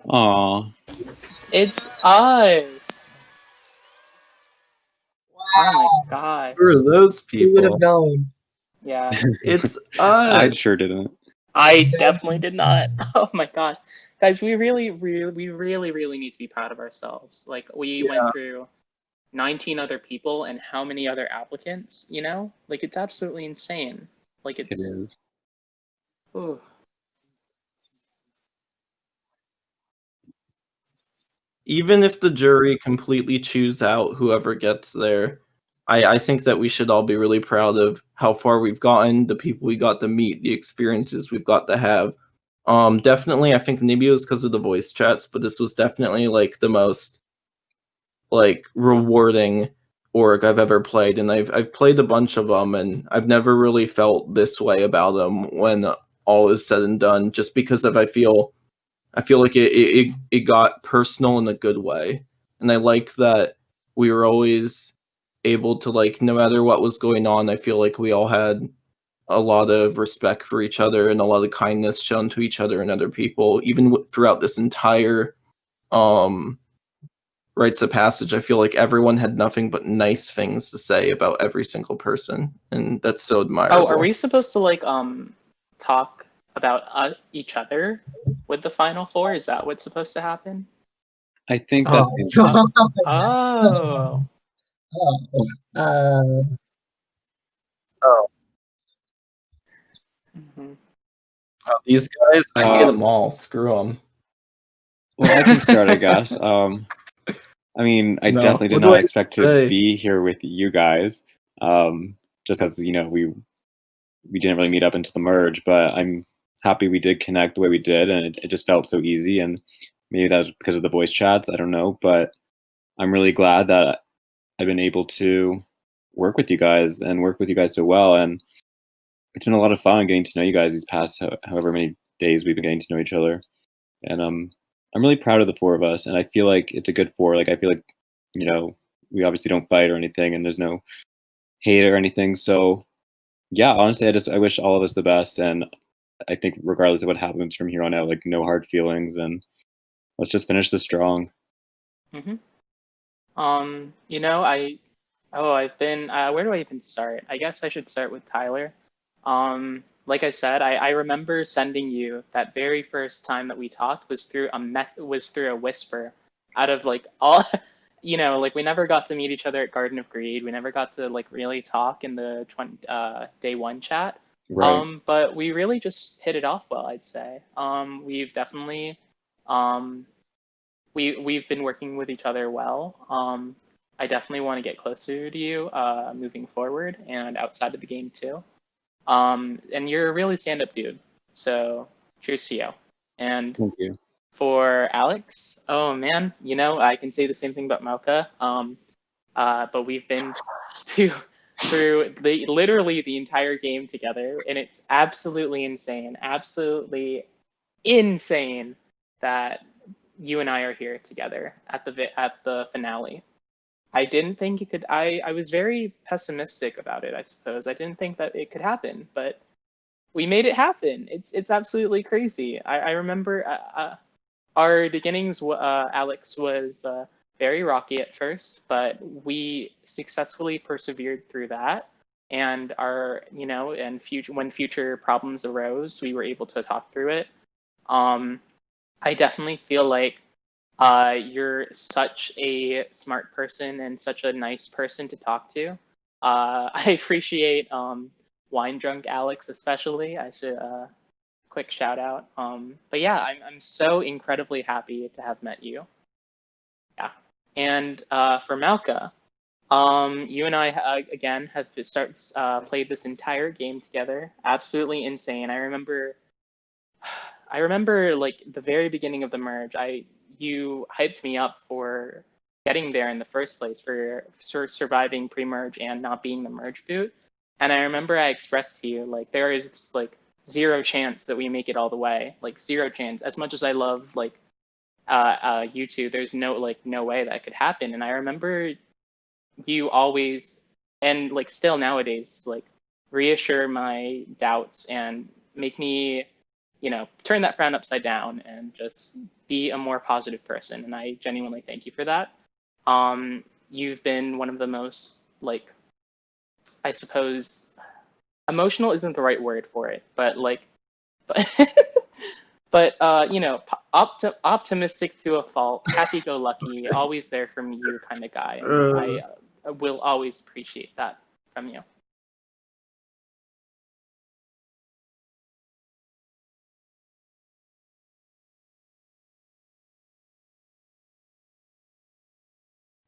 [SPEAKER 4] Aw.
[SPEAKER 1] It's us. Oh my god.
[SPEAKER 2] Who are those
[SPEAKER 3] Who would have
[SPEAKER 2] people?
[SPEAKER 3] known?
[SPEAKER 1] Yeah.
[SPEAKER 2] It's us.
[SPEAKER 4] I sure didn't.
[SPEAKER 1] I definitely did not. Oh my gosh. Guys, we really need to be proud of ourselves. Like, we went through 19 other people and how many other applicants, you know? Like, it's absolutely insane. Like,
[SPEAKER 4] It
[SPEAKER 1] it's
[SPEAKER 4] is.
[SPEAKER 1] ooh.
[SPEAKER 2] Even if the jury completely choose out whoever gets there, I think that we should all be really proud of how far we've gotten, the people we got to meet, the experiences we've got to have. Definitely, I think maybe it was because of the voice chats, but this was definitely like the most rewarding org I've ever played, and I've played a bunch of them, and I've never really felt this way about them when all is said and done. Just because of I feel like it got personal in a good way, and I like that we were always able to, like, no matter what was going on, I feel like we all had a lot of respect for each other and a lot of kindness shown to each other and other people, even throughout this entire Rites of Passage. I feel like everyone had nothing but nice things to say about every single person, and that's so admirable.
[SPEAKER 1] Oh, are we supposed to talk about each other with the final 4? Is that what's supposed to happen?
[SPEAKER 4] I think that's
[SPEAKER 1] Oh. Mm-hmm.
[SPEAKER 2] These guys, I hate them all. Screw them.
[SPEAKER 4] Well, I can start, I guess. I mean, I definitely did not expect to be here with you guys, just as, you know, we didn't really meet up into the merge, but I'm happy we did connect the way we did, and it just felt so easy. And maybe that was because of the voice chats, I don't know, but I'm really glad that I've been able to work with you guys and work with you guys so well. And it's been a lot of fun getting to know you guys these past however many days we've been getting to know each other. And I'm really proud of the 4 of us, and I feel like it's a good 4. Like, I feel like, you know, we obviously don't fight or anything, and there's no hate or anything. So yeah, honestly, I wish all of us the best, and I think regardless of what happens from here on out, like, no hard feelings, and let's just finish this strong.
[SPEAKER 1] Mm-hmm. You know, I've been, where do I even start? I guess I should start with Tyler. Like I said, I remember sending you that very first time that we talked was through a whisper, out of like all, you know, like, we never got to meet each other at Garden of Greed. We never got to like really talk in the day 1 chat.
[SPEAKER 4] Right.
[SPEAKER 1] But we really just hit it off well, I'd say. We've definitely, we've been working with each other well. I definitely want to get closer to you moving forward and outside of the game too. And you're a really stand-up dude, so cheers to you. And
[SPEAKER 4] thank you.
[SPEAKER 1] For Alex, oh man, you know, I can say the same thing about Mauka. but we've been through literally the entire game together, and it's absolutely insane that you and I are here together at the finale. I didn't think it could. I was very pessimistic about it, I suppose. I didn't think that it could happen, but we made it happen. It's absolutely crazy. I remember our beginnings. Alex was very rocky at first, but we successfully persevered through that. And when future problems arose, we were able to talk through it. I definitely feel like you're such a smart person and such a nice person to talk to. I appreciate wine drunk Alex especially. I should quick shout out. But yeah, I'm so incredibly happy to have met you. Yeah, and for Malka, you and I again have played this entire game together. Absolutely insane. I remember like the very beginning of the merge. You hyped me up for getting there in the first place, for surviving pre-merge and not being the merge boot. And I remember I expressed to you like there is just like zero chance that we make it all the way, like zero chance. As much as I love like you two, there's no way that could happen. And I remember you always, and like still nowadays, like reassure my doubts and make me turn that frown upside down and just be a more positive person. And I genuinely thank you for that. You've been one of the most, like, I suppose, emotional isn't the right word for it, but but optimistic to a fault, happy-go-lucky, always there for you kind of guy. And I will always appreciate that from you.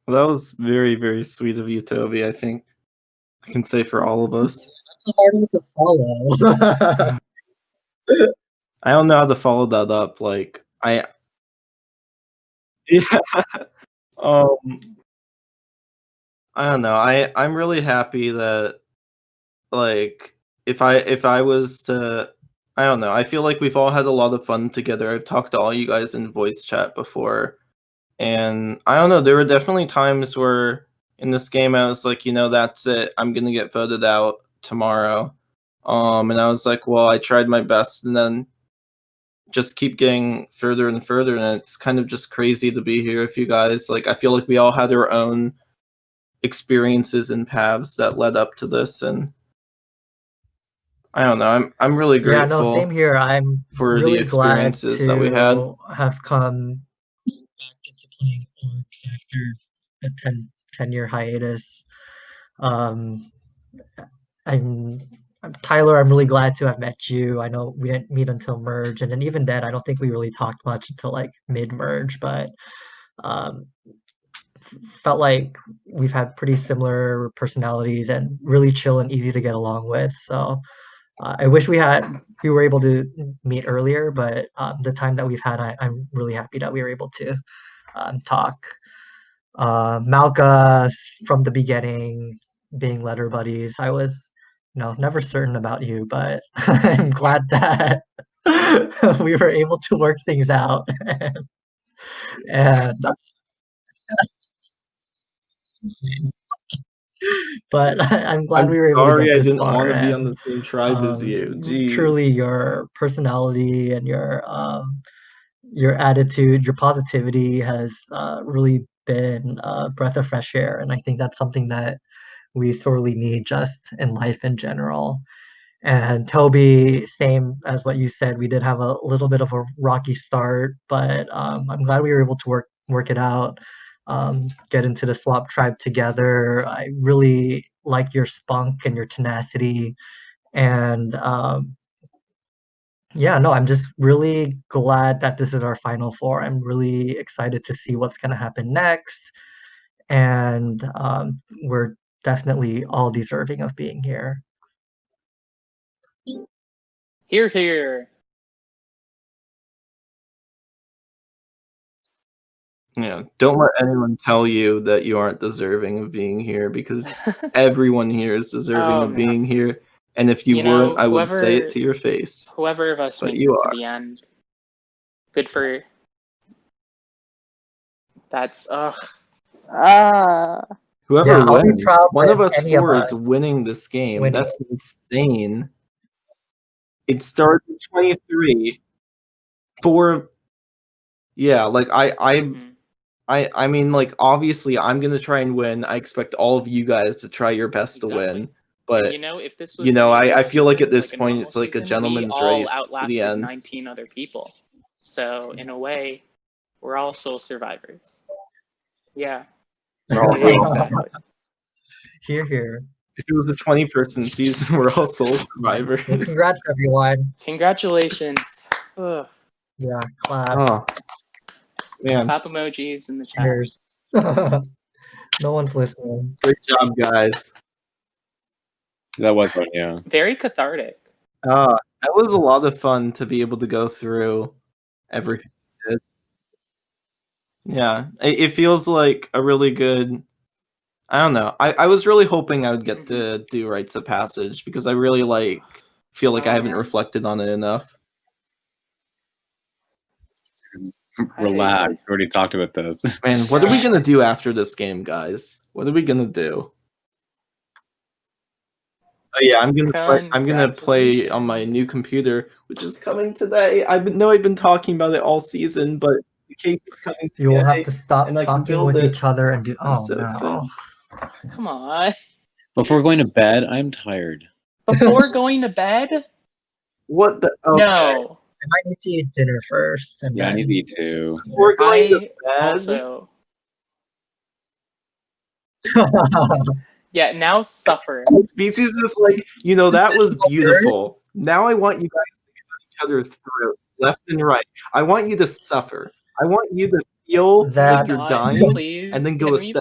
[SPEAKER 2] Well, that was very, very sweet of you, Toby. I think I can say for all of us.
[SPEAKER 3] That's a hard one to follow.
[SPEAKER 2] I don't know how to follow that up. Like yeah. I don't know. I'm really happy that like if I was to, I don't know. I feel like we've all had a lot of fun together. I've talked to all you guys in voice chat before. And I don't know, there were definitely times where in this game I was like, that's it. I'm gonna get voted out tomorrow. And I was like, well, I tried my best, and then just keep getting further and further, and it's kind of just crazy to be here with you guys. Like I feel like we all had our own experiences and paths that led up to this, and I don't know. I'm really
[SPEAKER 3] Yeah,
[SPEAKER 2] grateful.
[SPEAKER 3] no, same here. I'm
[SPEAKER 2] for
[SPEAKER 3] really
[SPEAKER 2] the
[SPEAKER 3] glad
[SPEAKER 2] experiences that we had.
[SPEAKER 3] to have come back into playing orcs after a 10-year hiatus. Um, I'm Tyler. I'm really glad to have met you. I know we didn't meet until merge, and then even then, I don't think we really talked much until like mid merge. But um, felt like we've had pretty similar personalities and really chill and easy to get along with. So I wish we were able to meet earlier, but the time that we've had, I'm really happy that we were able to talk. Malka from the beginning, being letter buddies. I was, never certain about you, but I'm glad that we were able to work things out. and but I'm glad we were able to
[SPEAKER 2] sorry
[SPEAKER 3] get
[SPEAKER 2] I
[SPEAKER 3] this
[SPEAKER 2] didn't
[SPEAKER 3] far.
[SPEAKER 2] want to be on
[SPEAKER 3] And
[SPEAKER 2] the same tribe as you. Jeez.
[SPEAKER 3] truly, your personality and your attitude, your positivity has really been a breath of fresh air, and I think that's something that we sorely need just in life in general. And Toby, same as what you said, we did have a little bit of a rocky start, but I'm glad we were able to work it out, get into the swap tribe together. I really like your spunk and your tenacity, and yeah, no, I'm just really glad that this is our final four. I'm really excited to see what's going to happen next, and we're definitely all deserving of being here.
[SPEAKER 1] Here, here.
[SPEAKER 2] Yeah, don't let anyone tell you that you aren't deserving of being here, because everyone here is deserving of being here. And if you weren't, I would say it to your face.
[SPEAKER 1] Whoever of us
[SPEAKER 2] But
[SPEAKER 1] makes it
[SPEAKER 2] you
[SPEAKER 1] to
[SPEAKER 2] are.
[SPEAKER 1] the end, good for. That's
[SPEAKER 2] Whoever
[SPEAKER 3] Yeah, I'll be
[SPEAKER 2] wins,
[SPEAKER 3] proud
[SPEAKER 2] one of
[SPEAKER 3] if
[SPEAKER 2] us
[SPEAKER 3] any of
[SPEAKER 2] four
[SPEAKER 3] us
[SPEAKER 2] is winning this game.
[SPEAKER 3] winning
[SPEAKER 2] That's insane. It started at 23. Yeah, like I mean, like, obviously I'm gonna try and win. I expect all of you guys to try your best to win. But
[SPEAKER 1] if this was
[SPEAKER 2] I feel like at this
[SPEAKER 1] a
[SPEAKER 2] point
[SPEAKER 1] normal
[SPEAKER 2] it's like a
[SPEAKER 1] season,
[SPEAKER 2] gentleman's
[SPEAKER 1] we all
[SPEAKER 2] race to
[SPEAKER 1] outlasted
[SPEAKER 2] the end.
[SPEAKER 1] 19 other people. So in a way, we're all soul survivors. Yeah. Exactly.
[SPEAKER 3] Here.
[SPEAKER 2] If it was a 20-person season, we're all soul survivors.
[SPEAKER 3] Well, congrats, everyone.
[SPEAKER 1] Congratulations. Ugh.
[SPEAKER 3] Yeah, clap.
[SPEAKER 2] Oh, man.
[SPEAKER 1] Clap emojis in the chat.
[SPEAKER 3] Cheers. No one's listening.
[SPEAKER 2] Great job, guys.
[SPEAKER 4] That was one, yeah.
[SPEAKER 1] Very cathartic.
[SPEAKER 2] That was a lot of fun to be able to go through everything. Yeah, it feels like a really good. I don't know. I was really hoping I would get to do Rites of Passage, because I really feel like I haven't reflected on it enough.
[SPEAKER 4] Relax. We already talked about this.
[SPEAKER 2] Man, what are we gonna do after this game, guys? What are we gonna do? Oh yeah, I'm gonna play on my new computer, which is coming today. I've been talking about it all season, but the case is coming today.
[SPEAKER 3] You will have to stop
[SPEAKER 2] and I can
[SPEAKER 3] talking
[SPEAKER 2] build
[SPEAKER 3] with
[SPEAKER 2] it.
[SPEAKER 3] each other and do.
[SPEAKER 2] I'm
[SPEAKER 3] Oh
[SPEAKER 2] so
[SPEAKER 3] no!
[SPEAKER 2] excited.
[SPEAKER 1] Come on.
[SPEAKER 4] Before going to bed, I'm tired.
[SPEAKER 1] Before going to bed?
[SPEAKER 2] What the? Okay.
[SPEAKER 1] No.
[SPEAKER 3] I might need to eat dinner first. And
[SPEAKER 4] Yeah, I
[SPEAKER 3] then...
[SPEAKER 4] need to eat too.
[SPEAKER 2] We're going to bed.
[SPEAKER 1] Also. Yeah, now suffer.
[SPEAKER 2] Species is like, that was beautiful. Now I want you guys to cut each other's throats, left and right. I want you to suffer. I want you to feel like you're dying,
[SPEAKER 1] Please,
[SPEAKER 2] and then go a step